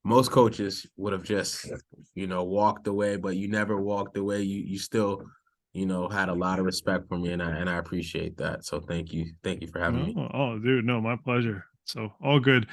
most coaches would have just, walked away, but you never walked away. You still, had a lot of respect for me, and I appreciate that. So thank you. Thank you for having me. No, oh, dude, no, my pleasure. So all good.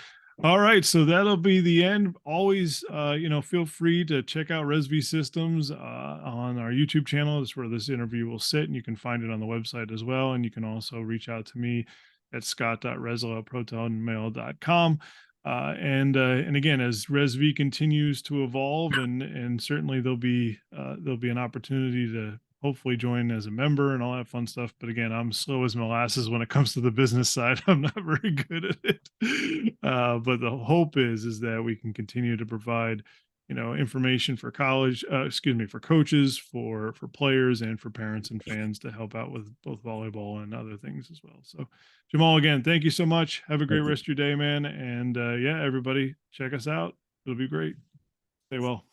All right, so that'll be the end. Always, feel free to check out ResV Systems on our YouTube channel. That's where this interview will sit, and you can find it on the website as well. And you can also reach out to me at scott.reslow@protonmail.com. And again, as ResV continues to evolve, and certainly there'll be an opportunity to hopefully join as a member and all that fun stuff. But again, I'm slow as molasses when it comes to the business side. I'm not very good at it. But the hope is that we can continue to provide, information for college, for coaches, for players, and for parents and fans to help out with both volleyball and other things as well. So, Jhamal, again, thank you so much. Have a great Thank you. rest of your day, man. And yeah, everybody, check us out. It'll be great. Stay well.